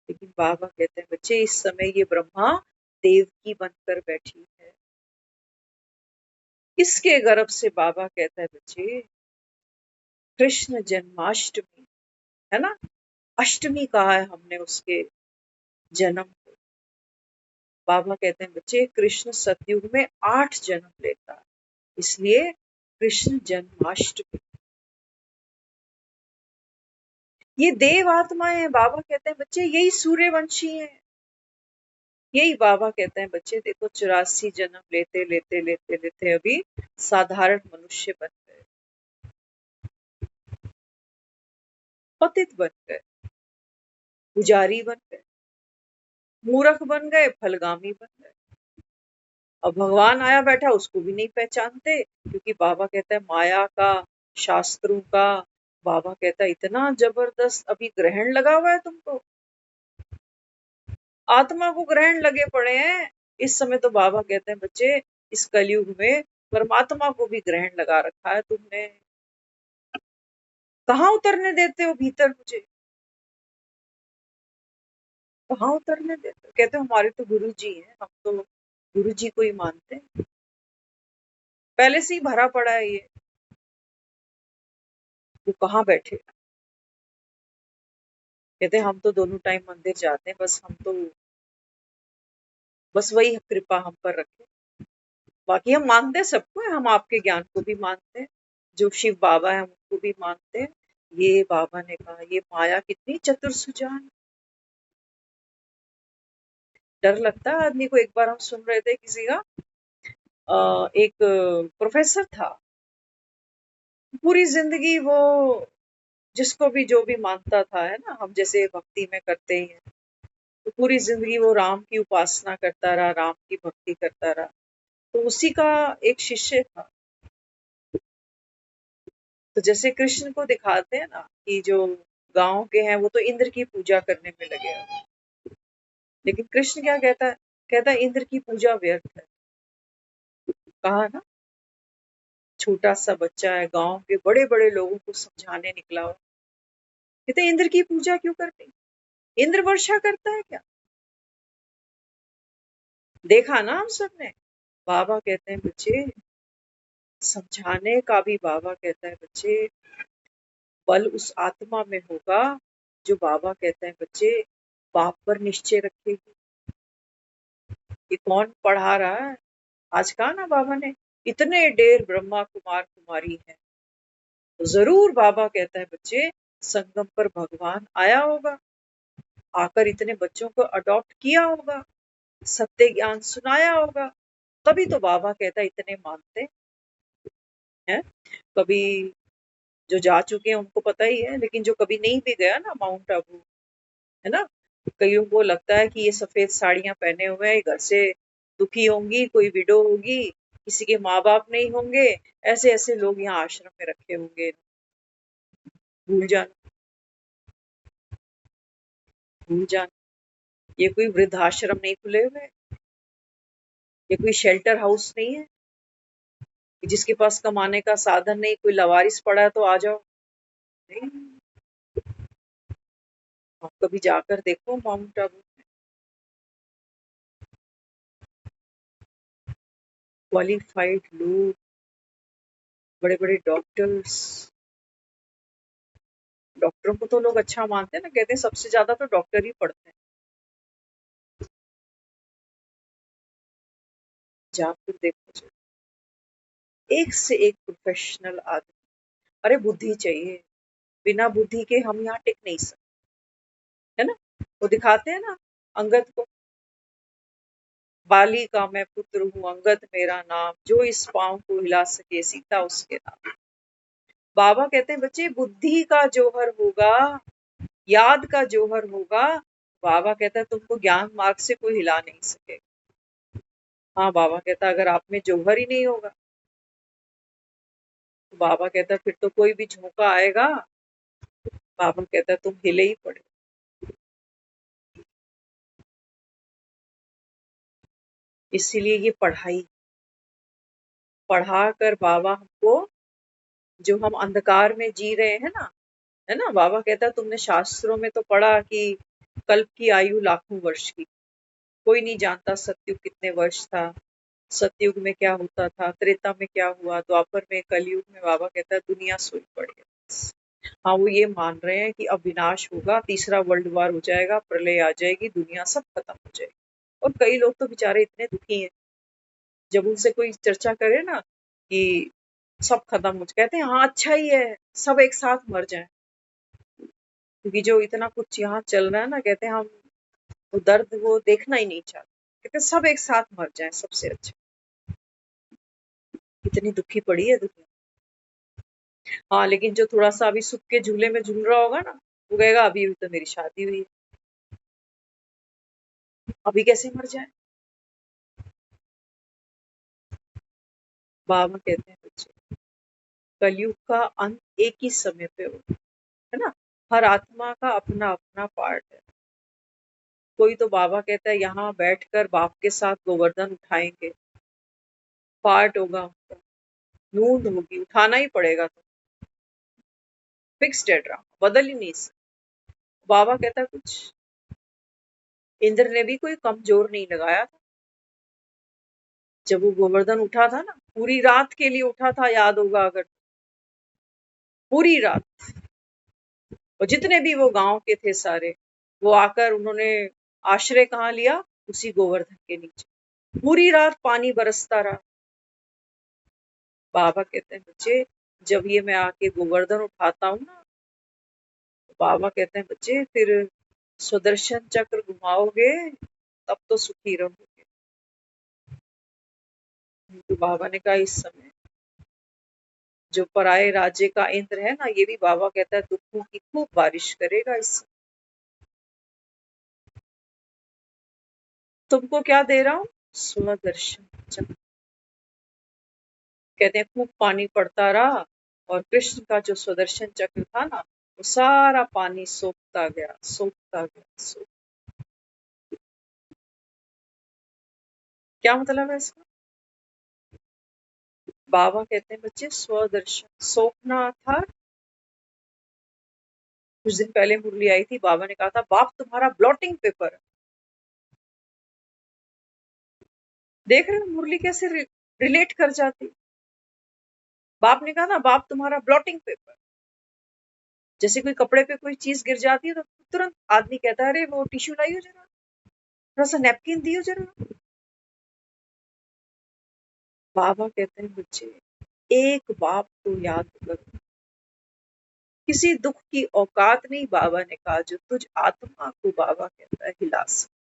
लेकिन बाबा कहते हैं बच्चे इस समय ये ब्रह्मा देव की बनकर बैठी है। इसके गर्भ से बाबा कहता है बच्चे कृष्ण जन्माष्टमी, है ना, अष्टमी कहा है हमने उसके जन्म को। बाबा कहते हैं बच्चे कृष्ण सतयुग में 8 जन्म लेता है, इसलिए कृष्ण जन्माष्टमी। ये देव आत्माएं हैं। बाबा कहते हैं बच्चे यही सूर्यवंशी हैं। यही बाबा कहते हैं बच्चे देखो 84 जन्म लेते लेते लेते लेते अभी साधारण मनुष्य बन गए, पतित बन गए, पुजारी बन गए, मूर्ख बन गए, फलगामी बन गए। अब भगवान आया बैठा उसको भी नहीं पहचानते, क्योंकि बाबा कहता है माया का, शास्त्रों का, बाबा कहता है इतना जबरदस्त अभी ग्रहण लगा हुआ है तुमको, आत्मा को ग्रहण लगे पड़े हैं इस समय। तो बाबा कहते हैं बच्चे इस कलयुग में परमात्मा को भी ग्रहण लगा रखा है तुमने, कहाँ उतरने देते हो भीतर मुझे, कहाँ उतरने देते हो? कहते हो हमारे तो गुरु जी हैं, हम तो गुरु जी को ही मानते हैं, पहले से ही भरा पड़ा है ये, वो कहाँ बैठे। कहते हम तो दोनों टाइम मंदिर जाते हैं, बस हम तो बस वही कृपा हम पर रखे। बाकी हम मानते हैं सबको है, हम आपके ज्ञान को भी मानते हैं, जो शिव बाबा है उनको भी मानते हैं, ये बाबा ने कहा, ये माया कितनी चतुर सुजान। डर लगता है आदमी को। एक बार हम सुन रहे थे किसी का, एक प्रोफेसर था, पूरी जिंदगी वो जिसको भी जो भी मानता था, है ना, हम जैसे भक्ति में करते ही हैं, तो पूरी जिंदगी वो राम की उपासना करता रहा, राम की भक्ति करता रहा। तो उसी का एक शिष्य था। तो जैसे कृष्ण को दिखाते हैं ना कि जो गांव के हैं वो तो इंद्र की पूजा करने में लगे हैं, लेकिन कृष्ण क्या कहता है? कहता है इंद्र की पूजा व्यर्थ है। कहा ना, छोटा सा बच्चा है, गांव के बड़े बड़े लोगों को समझाने निकला हो। कहते इंद्र की पूजा क्यों करते? इंद्र वर्षा करता है क्या? देखा ना हम सबने। बाबा कहते हैं बच्चे, समझाने का भी बाबा कहता है बच्चे, बल उस आत्मा में होगा जो बाबा कहते हैं बच्चे बाप पर निश्चय रखेगी। ये कौन पढ़ा रहा है? आज कहा ना बाबा ने, इतने ढेर ब्रह्मा कुमार कुमारी हैं, तो जरूर बाबा कहता है बच्चे संगम पर भगवान आया होगा, आकर इतने बच्चों को अडॉप्ट किया होगा, सत्य ज्ञान सुनाया होगा, तभी तो बाबा कहता है इतने मानते हैं। कभी जो जा चुके हैं उनको पता ही है, लेकिन जो कभी नहीं भी गया ना माउंट आबू, है ना, कईयों को लगता है कि ये सफेद साड़ियां पहने हुए हैं, घर से दुखी होंगी, कोई विडो होगी, किसी के माँ बाप नहीं होंगे, ऐसे ऐसे लोग यहाँ आश्रम में रखे होंगे। भूल जाना, भूल जाना, ये कोई वृद्धाश्रम नहीं खुले हुए, ये कोई शेल्टर हाउस नहीं है कि जिसके पास कमाने का साधन नहीं, कोई लवारिस पड़ा है तो आ जाओ। नहीं, आप कभी जाकर देखो माउंट आबू। क्वालिफाइड लोग, बड़े बड़े डॉक्टर्स, डॉक्टरों को तो लोग अच्छा मानते हैं ना, कहते हैं सबसे ज्यादा तो डॉक्टर ही पढ़ते हैं। जाकर देखो जो, एक से एक प्रोफेशनल आदमी। अरे बुद्धि चाहिए, बिना बुद्धि के हम यहाँ टिक नहीं सकते, है ना। वो दिखाते हैं ना अंगद को, बाली का मैं पुत्र हूँ, अंगद मेरा नाम, जो इस पाँव को हिला सके सीता उसके नाम। बाबा कहते हैं बच्चे बुद्धि का जोहर होगा, याद का जोहर होगा, बाबा कहता है तुमको ज्ञान मार्ग से कोई हिला नहीं सके। हाँ, बाबा कहता है अगर आप में जोहर ही नहीं होगा, तो बाबा कहता है फिर तो कोई भी झोंका आएगा, बाबा कहता है तुम हिले ही पड़े। इसीलिए ये पढ़ाई, पढ़ा कर बाबा हमको, जो हम अंधकार में जी रहे हैं ना, है ना, बाबा कहता है तुमने शास्त्रों में तो पढ़ा कि कल्प की आयु लाखों वर्ष की, कोई नहीं जानता सतयुग कितने वर्ष था, सतयुग में क्या होता था, त्रेता में क्या हुआ, द्वापर में, कलयुग में। बाबा कहता है दुनिया सोई पड़ी है बस। हाँ, वो ये मान रहे हैं कि अब विनाश होगा, तीसरा वर्ल्ड वार हो जाएगा, प्रलय आ जाएगी, दुनिया सब खत्म हो जाएगी। और कई लोग तो बेचारे इतने दुखी हैं, जब उनसे कोई चर्चा करे ना कि सब खत्म हो, कहते हैं हाँ अच्छा ही है, सब एक साथ मर जाएं, क्योंकि जो इतना कुछ यहाँ चल रहा है ना, कहते हैं हम वो दर्द वो देखना ही नहीं चाहते, कहते हैं सब एक साथ मर जाएं सबसे अच्छा। इतनी दुखी पड़ी है दुनिया। हाँ, लेकिन जो थोड़ा सा अभी सुख के झूले में झूल रहा होगा ना, वो कहेगा अभी तो मेरी शादी हुई है, अभी कैसे मर जाए। बाबा कहते हैं बच्चे कलयुग का अंत एक ही समय पे हो, है ना, हर आत्मा का अपना अपना पार्ट है। कोई तो बाबा कहता है यहाँ बैठकर बाप के साथ गोवर्धन उठाएंगे, पार्ट होगा उनका, नूंद होगी, उठाना ही पड़ेगा, तो फिक्स्ड है ड्रामा, बदल ही नहीं सकते। बाबा कहता है कुछ, इंद्र ने भी कोई कमजोर नहीं लगाया था, जब वो गोवर्धन उठा था ना, पूरी रात के लिए उठा था, याद होगा अगर, पूरी रात। और जितने भी वो गांव के थे सारे, वो आकर उन्होंने आश्रय कहाँ लिया? उसी गोवर्धन के नीचे, पूरी रात पानी बरसता रहा। बाबा कहते हैं बच्चे जब ये मैं आके गोवर्धन उठाता हूँ ना, बाबा कहते हैं बच्चे फिर सुदर्शन चक्र घुमाओगे तब तो सुखी रहोगे। तो बाबा ने कहा इस समय जो पराये राज्य का इंद्र है ना, ये भी बाबा कहता है दुखों की खूब बारिश करेगा इस समय। तुमको क्या दे रहा हूँ? स्वदर्शन चक्र। कहते हैं खूब पानी पड़ता रहा और कृष्ण का जो सुदर्शन चक्र था ना, वो सारा पानी सोखता गया, सोखता गया, क्या मतलब है इसका? बाबा कहते हैं बच्चे स्वदर्शन सोखना था। कुछ दिन पहले मुरली आई थी, बाबा ने कहा था बाप तुम्हारा ब्लॉटिंग पेपर है। देख रहे हो मुरली कैसे रिलेट कर जाती। बाप ने कहा था बाप तुम्हारा ब्लॉटिंग पेपर। जैसे कोई कपड़े पे कोई चीज गिर जाती है तो तुरंत आदमी कहता है अरे वो टिश्यू लाइयो जरा, थोड़ा सा नैपकिन दियो जरा। बाबा कहते हैं बच्चे एक बाप को याद करो, किसी दुख की औकात नहीं बाबा ने कहा जो तुझ आत्मा को बाबा कहता है हिला सके।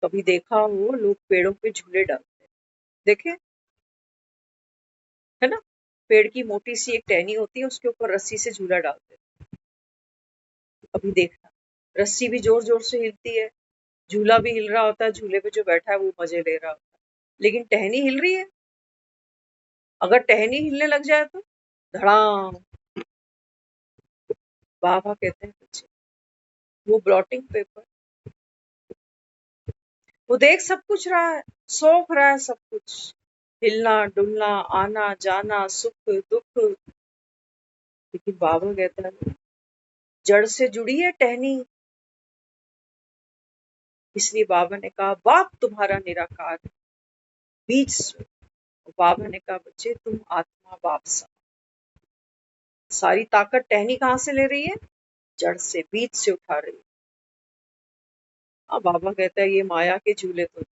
कभी देखा हो लोग पेड़ों पे झूले डालते हैं, देखे है ना? पेड़ की मोटी सी एक टहनी होती है, उसके ऊपर रस्सी से झूला डालते हैं। अभी देखना, रस्सी भी जोर जोर से हिलती है, झूला भी हिल रहा होता है, झूले पे जो बैठा है वो मजे ले रहा होता है, लेकिन टहनी हिल रही है। अगर टहनी हिलने लग जाए तो धड़ाम। बाबा कहते हैं बच्चे वो ब्लॉटिंग पेपर, वो देख सब कुछ रहा है, सोख रहा है सब कुछ, हिलना डुलना आना जाना सुख दुख, लेकिन बाबा कहता है जड़ से जुड़ी है टहनी। इसलिए बाबा ने कहा बाप तुम्हारा निराकार है, बीज स्वरूप। बाबा ने कहा बच्चे तुम आत्मा बाप सा, सारी ताकत टहनी कहाँ से ले रही है? जड़ से, बीज से उठा रही है। अब बाबा कहता है ये माया के झूले तो,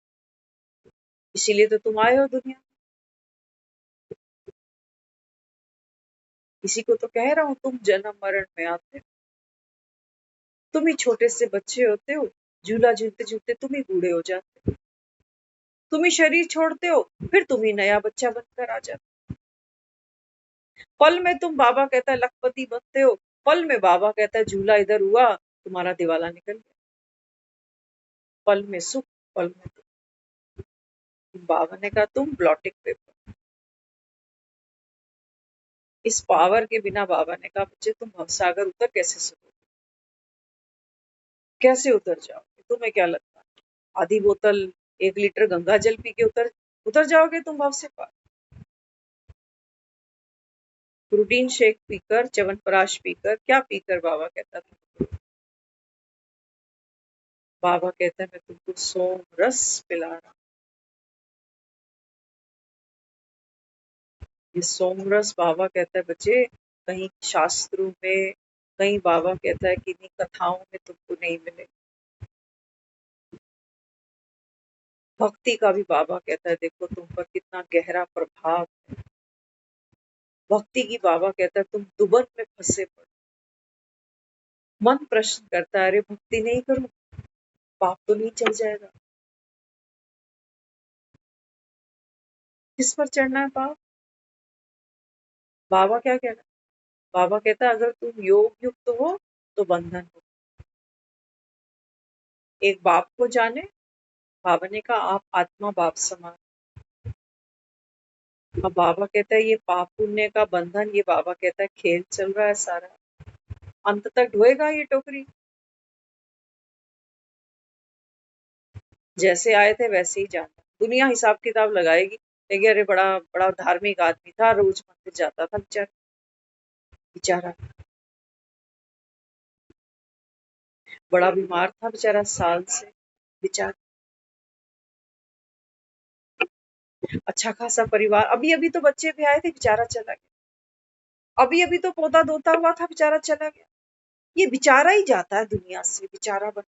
इसीलिए तो तुम आए हो दुनिया। इसी को तो कह रहा हूँ तुम जन्म मरण में आते हो। तुम ही छोटे से बच्चे होते हो, झूला झूलते झूलते तुम ही बूढ़े हो जाते हो, तुम ही शरीर छोड़ते हो, फिर तुम ही नया बच्चा बनकर आ जाते हो। पल में तुम बाबा कहता है लखपति बनते हो, पल में बाबा कहता है झूला इधर हुआ तुम्हारा दिवाला निकल गया। पल में सुख, पल में दुख। बाबा ने कहा तुम ब्लॉटिंग पेपर। इस पावर के बिना बाबा ने कहा बच्चे तुम भवसागर उतर कैसे सकोगे, कैसे उतर जाओगे? तुम्हें क्या लगता है आधी बोतल 1 लीटर गंगा जल पी के उतर उतर जाओगे तुम भव से पार? प्रोटीन शेक पीकर, च्यवनप्राश पीकर, क्या पीकर बाबा कहता था? बाबा कहता है मैं तुमको सोम रस पिला रहा हूं। ये सोम रस बाबा कहता है बच्चे कहीं शास्त्रों में, कहीं बाबा कहता है कि इन्हीं कथाओं में तुमको नहीं मिले। भक्ति का भी बाबा कहता है देखो तुम पर कितना गहरा प्रभाव है। भक्ति की बाबा कहता है तुम दुबन में फंसे पड़े। मन प्रश्न करता है अरे भक्ति नहीं करूं पाप तो नहीं चढ़ जाएगा? किस पर चढ़ना है पाप? बाबा क्या कह रहा है? बाबा कहता है अगर तुम योग युक्त हो तो बंधन हो। एक बाप को जाने, बाबा ने कहा आप आत्मा बाप समान। अब बाबा कहता है ये पाप पुण्य का बंधन, ये बाबा कहता है खेल चल रहा है सारा, अंत तक ढोएगा ये टोकरी। जैसे आए थे वैसे ही जाना, दुनिया हिसाब किताब लगाएगी, लेकिन अरे बड़ा बड़ा धार्मिक आदमी था, रोज मंदिर जाता था बेचारा, बेचारा बड़ा बीमार था बेचारा साल से, बेचारा अच्छा खासा परिवार, अभी अभी तो बच्चे भी आए थे बेचारा चला गया, अभी अभी तो पौधा धोता हुआ था बेचारा चला गया। ये बेचारा ही जाता है दुनिया से, बेचारा बन।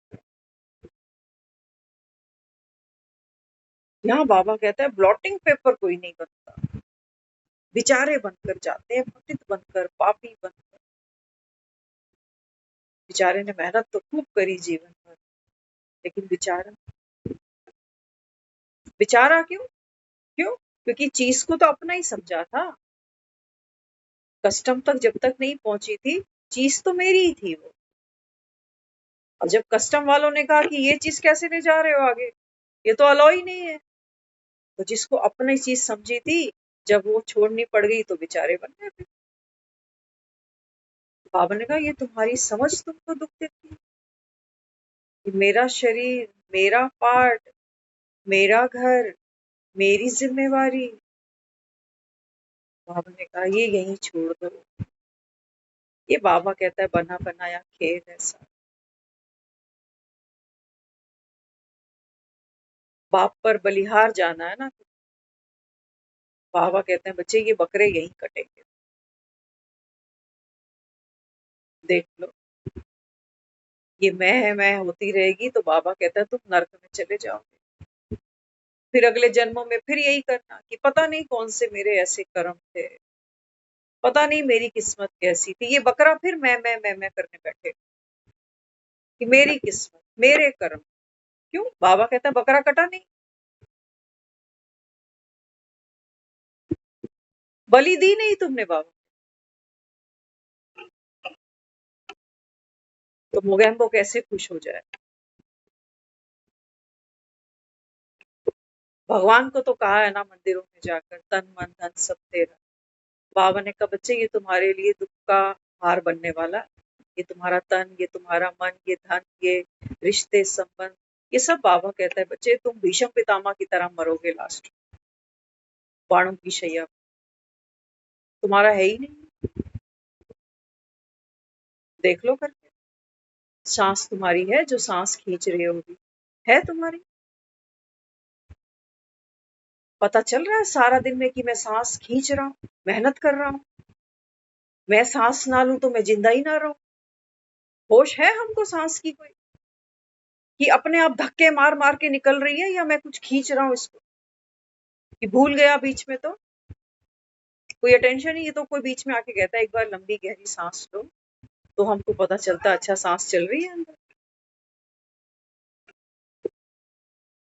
यहाँ बाबा कहता है ब्लॉटिंग पेपर कोई नहीं बनता। बेचारे बनकर जाते हैं, पतित बनकर, पापी बनकर। बेचारे ने मेहनत तो खूब करी जीवन भर, लेकिन बेचारा क्यों? क्योंकि चीज को तो अपना ही समझा था। कस्टम तक जब तक नहीं पहुंची थी, चीज तो मेरी ही थी वो। और जब कस्टम वालों ने कहा कि ये चीज कैसे ले जा रहे हो आगे, ये तो अलाउ ही नहीं है, तो जिसको अपनी चीज समझी थी, जब वो छोड़नी पड़ गई तो बेचारे बन गए फिर। बाबा ने कहा ये तुम्हारी समझ तुमको दुख देती है, कि मेरा शरीर, मेरा पार्ट, मेरा घर, मेरी जिम्मेवारी। बाबा ने कहा ये यहीं छोड़ दो। ये बाबा कहता है बना बनाया खेल ऐसा। बाप पर बलिहार जाना है ना, बाबा कहते हैं बच्चे ये बकरे यहीं कटेंगे, देख लो। ये मैं होती रहेगी तो बाबा कहता है तुम नर्क में चले जाओगे। फिर अगले जन्मों में फिर यही करना कि पता नहीं कौन से मेरे ऐसे कर्म थे, पता नहीं मेरी किस्मत कैसी थी। ये बकरा फिर मैं करने बैठे कि मेरी किस्मत, मेरे कर्म। क्यों? बाबा कहता है बकरा कटा नहीं, बलि दी नहीं तुमने बाबा। तो मोगैम्बो कैसे खुश हो जाए? भगवान को तो कहा है ना मंदिरों में जाकर, तन मन धन सब तेरा। बाबा ने कहा बच्चे ये तुम्हारे लिए दुख का हार बनने वाला है। ये तुम्हारा तन, ये तुम्हारा मन, ये धन, ये रिश्ते संबंध, ये सब बाबा कहता है बच्चे तुम भीष्म पितामह की तरह मरोगे लास्ट, बाणों की शैया। तुम्हारा है ही नहीं, देख लो करके। सांस तुम्हारी है, जो सांस खींच रही होगी है तुम्हारी। पता चल रहा है सारा दिन में कि मैं सांस खींच रहा हूँ, मेहनत कर रहा हूँ। मैं सांस ना लूं तो मैं जिंदा ही ना रहूं। होश है हमको सांस की कोई, कि अपने आप धक्के मार मार के निकल रही है, या मैं कुछ खींच रहा हूँ इसको, कि भूल गया बीच में तो कोई अटेंशन ही। ये तो कोई बीच में आके कहता है एक बार लंबी गहरी सांस लो, तो हमको पता चलता है अच्छा सांस चल रही है अंदर।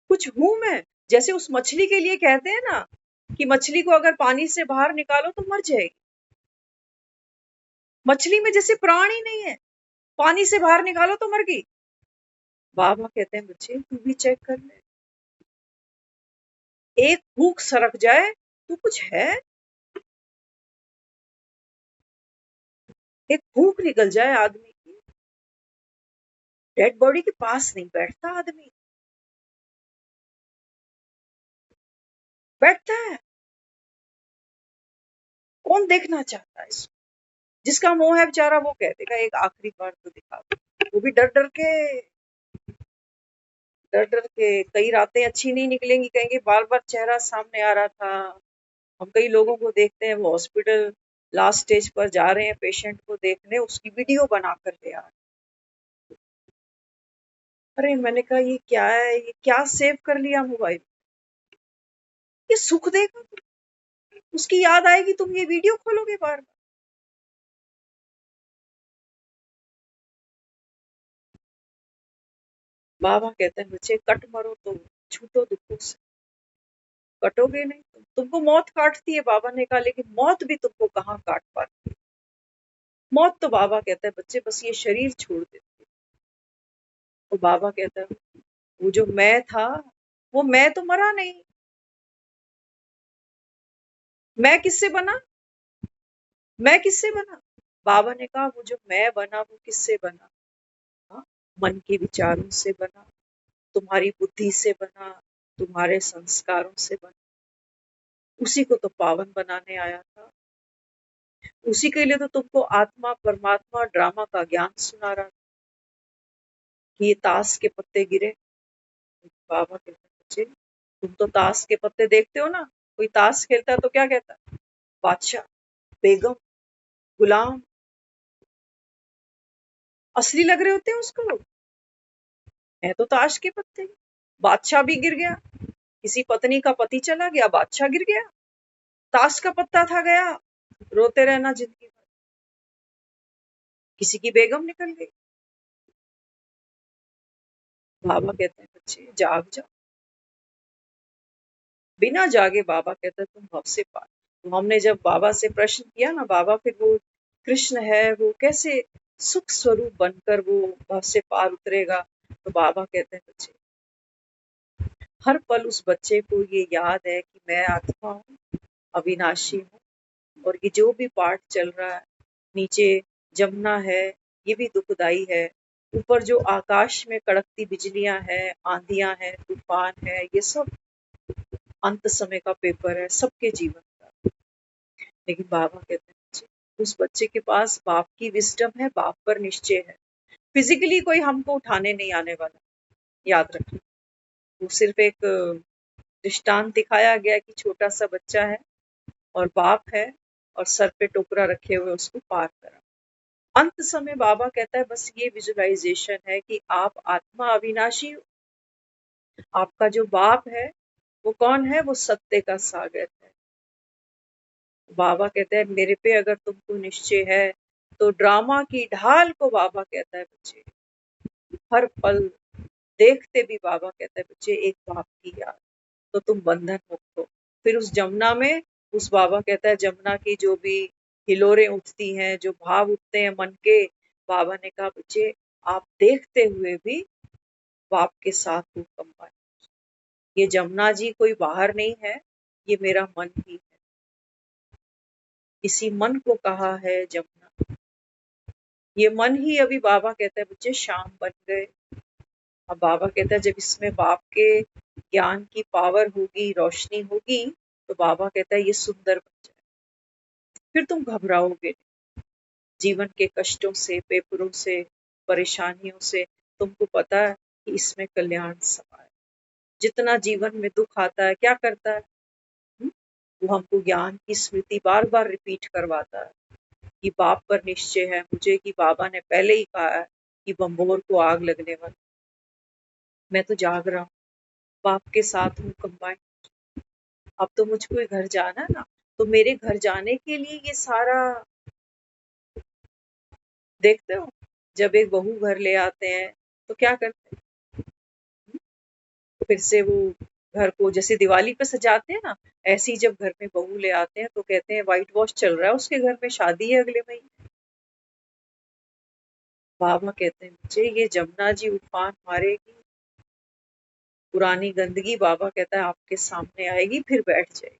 कुछ हूं मैं, जैसे उस मछली के लिए कहते हैं ना कि मछली को अगर पानी से बाहर निकालो तो मर जाएगी। मछली में जैसे प्राण ही नहीं है, पानी से बाहर निकालो तो मर गई। बाबा कहते हैं बच्चे तू भी चेक कर ले, एक भूख सरक जाए तो कुछ है, एक भूख निकल जाए आदमी की, डेड बॉडी के पास नहीं बैठता आदमी, बैठता है। कौन देखना चाहता है इसको? जिसका मोह है बेचारा वो कह देगा एक आखिरी बार तो दिखा दो, वो भी डर डर के, डर डर के। कई रातें अच्छी नहीं निकलेंगी, कहेंगे बार बार चेहरा सामने आ रहा था। हम कई लोगों को देखते हैं वो हॉस्पिटल लास्ट स्टेज पर जा रहे हैं पेशेंट को देखने, उसकी वीडियो बना कर ले आ रहे हैं। अरे मैंने कहा ये क्या है, ये क्या सेव कर लिया मोबाइल, ये सुख देगा उसकी याद आएगी तुम ये वीडियो खोलोगे बार बार। बाबा कहते हैं बच्चे कट मरो तो छूटो दुखों से, कटोगे नहीं तुमको मौत काटती है। बाबा ने कहा लेकिन मौत भी तुमको कहाँ काट पाती है। मौत तो बाबा कहता है बच्चे बस ये शरीर छोड़ देती है। तो बाबा कहता है वो जो मैं था, वो मैं तो मरा नहीं। मैं किससे बना? मैं किससे बना? बाबा ने कहा वो जो मैं बना वो किससे बना? हाँ, मन के विचारों से बना, तुम्हारी बुद्धि से बना, तुम्हारे संस्कारों से बना। उसी को तो पावन बनाने आया था। उसी के लिए तो तुमको आत्मा परमात्मा ड्रामा का ज्ञान सुना रहा था कि ये ताश के पत्ते गिरे। बाबा कहते हैं बच्चे तुम तो ताश के पत्ते देखते हो ना, कोई ताश खेलता है तो क्या कहता है? बादशाह, बेगम, गुलाम, असली लग रहे होते हैं उसको। है तो ताश के पत्ते। बादशाह भी गिर गया, किसी पत्नी का पति चला गया, बादशाह गिर गया। ताश का पत्ता था गया, रोते रहना जिंदगी भर। किसी की बेगम निकल गई, बाबा कहते हैं बच्चे जाग जाओ। बिना जागे बाबा कहते हैं तुम भव से पार। तो हमने जब बाबा से प्रश्न किया ना, बाबा फिर वो कृष्ण है वो कैसे सुख स्वरूप बनकर वो भव से पार उतरेगा, तो बाबा कहते हैं बच्चे हर पल उस बच्चे को ये याद है कि मैं आत्मा हूँ, अविनाशी हूँ, और ये जो भी पाठ चल रहा है, नीचे जमुना है ये भी दुखदाई है, ऊपर जो आकाश में कड़कती बिजलियां हैं, आंधियां हैं, तूफान है, ये सब अंत समय का पेपर है सबके जीवन का। लेकिन बाबा कहते हैं बच्चे, उस बच्चे के पास बाप की विजडम है, बाप पर निश्चय है। फिजिकली कोई हमको उठाने नहीं आने वाला, याद रखना। वो सिर्फ एक दृष्टांत दिखाया गया कि छोटा सा बच्चा है और बाप है और सर पे टोकरा रखे हुए उसको पार करा। अंत समय बाबा कहता है बस ये विजुअलाइजेशन है कि आप आत्मा अविनाशी हो। आपका जो बाप है वो कौन है? वो सत्य का सागर है। बाबा कहते हैं मेरे पे अगर तुमको निश्चय है तो ड्रामा की ढाल को बाबा कहता है बच्चे हर पल देखते भी बाबा कहता है बच्चे एक बाप की याद, तो तुम बंधन मुक्त हो। फिर उस जमुना में उस बाबा कहता है जमुना की जो भी हिलोरें उठती हैं, जो भाव उठते हैं मन के, बाबा ने कहा बच्चे आप देखते हुए भी बाप के साथ हो कंबाइन। ये जमुना जी कोई बाहर नहीं है, ये मेरा मन ही है। इसी मन को कहा है जमुना। ये मन ही अभी बाबा कहता है बच्चे शाम बन गए। अब बाबा कहता है जब इसमें बाप के ज्ञान की पावर होगी, रोशनी होगी, तो बाबा कहता है ये सुंदर बन जाए। फिर तुम घबराओगे नहीं। जीवन के कष्टों से, पेपरों से, परेशानियों से तुमको पता है कि इसमें कल्याण समा है। जितना जीवन में दुख आता है क्या करता है? वो हमको ज्ञान की स्मृति बार बार रिपीट करवाता है कि बाप पर निश्चय है मुझे, कि बाबा ने पहले ही कहा है कि बम्बोर को आग लगने वाली। मैं तो जाग रहा हूँ, बाप के साथ हूँ कंबाइन। अब तो मुझको घर जाना है ना, तो मेरे घर जाने के लिए ये सारा देखते हो। जब एक बहू घर ले आते हैं तो क्या करते हैं? फिर से वो घर को जैसे दिवाली पे सजाते हैं ना, ऐसे ही जब घर में बहू ले आते हैं तो कहते हैं व्हाइट वॉश चल रहा है, उसके घर में शादी है अगले महीने। बाबा कहते हैं बच्चे ये जमुना जी उफान मारेगी, पुरानी गंदगी बाबा कहता है आपके सामने आएगी, फिर बैठ जाएगी।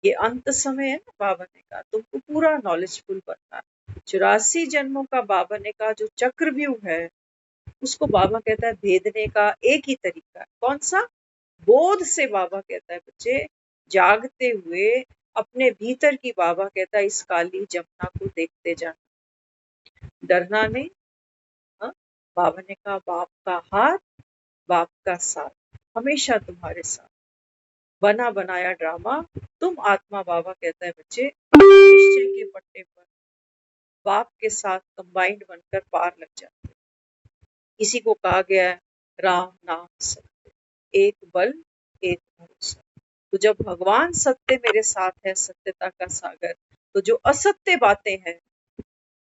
ये अंत समय है ना, बाबा ने कहा तुमको पूरा नॉलेजफुल बनना है। 84 जन्मों का बाबा ने कहा जो चक्रव्यूह है उसको बाबा कहता है भेदने का एक ही तरीका है। कौन सा? बोध से। बाबा कहता है बच्चे जागते हुए अपने भीतर की, बाबा कहता है इस काली जमुना को देखते जाना, डरना नहीं। हाँ? बाबा ने कहा बाप का हाथ, बाप का साथ हमेशा तुम्हारे साथ। बना बनाया ड्रामा तुम आत्मा, बाबा कहता है बच्चे निश्चय के पट्टे पर बाप के साथ कंबाइंड बनकर पार लग जाते। इसी को कहा गया है राम नाम सत्य, एक बल एक भरोसा। तो जब भगवान सत्य मेरे साथ है, सत्यता का सागर, तो जो असत्य बातें हैं,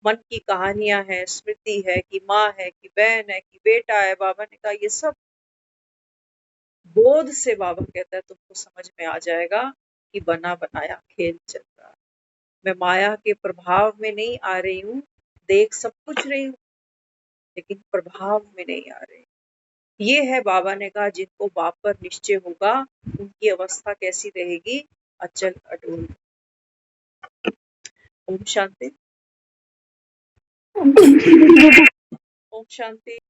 मन की कहानियां हैं, स्मृति है कि माँ है कि बहन है कि बेटा है, बाबा ने कहा ये सब बोध से, बाबा कहता है तुमको समझ में आ जाएगा कि बना बनाया खेल चल रहा है। मैं माया के प्रभाव में नहीं आ रही हूँ, देख सब कुछ रही हूँ लेकिन प्रभाव में नहीं आ रही। ये है बाबा ने कहा जिनको बाप पर निश्चय होगा उनकी अवस्था कैसी रहेगी? अचल अडोल। ओम शांति। ओम शांति।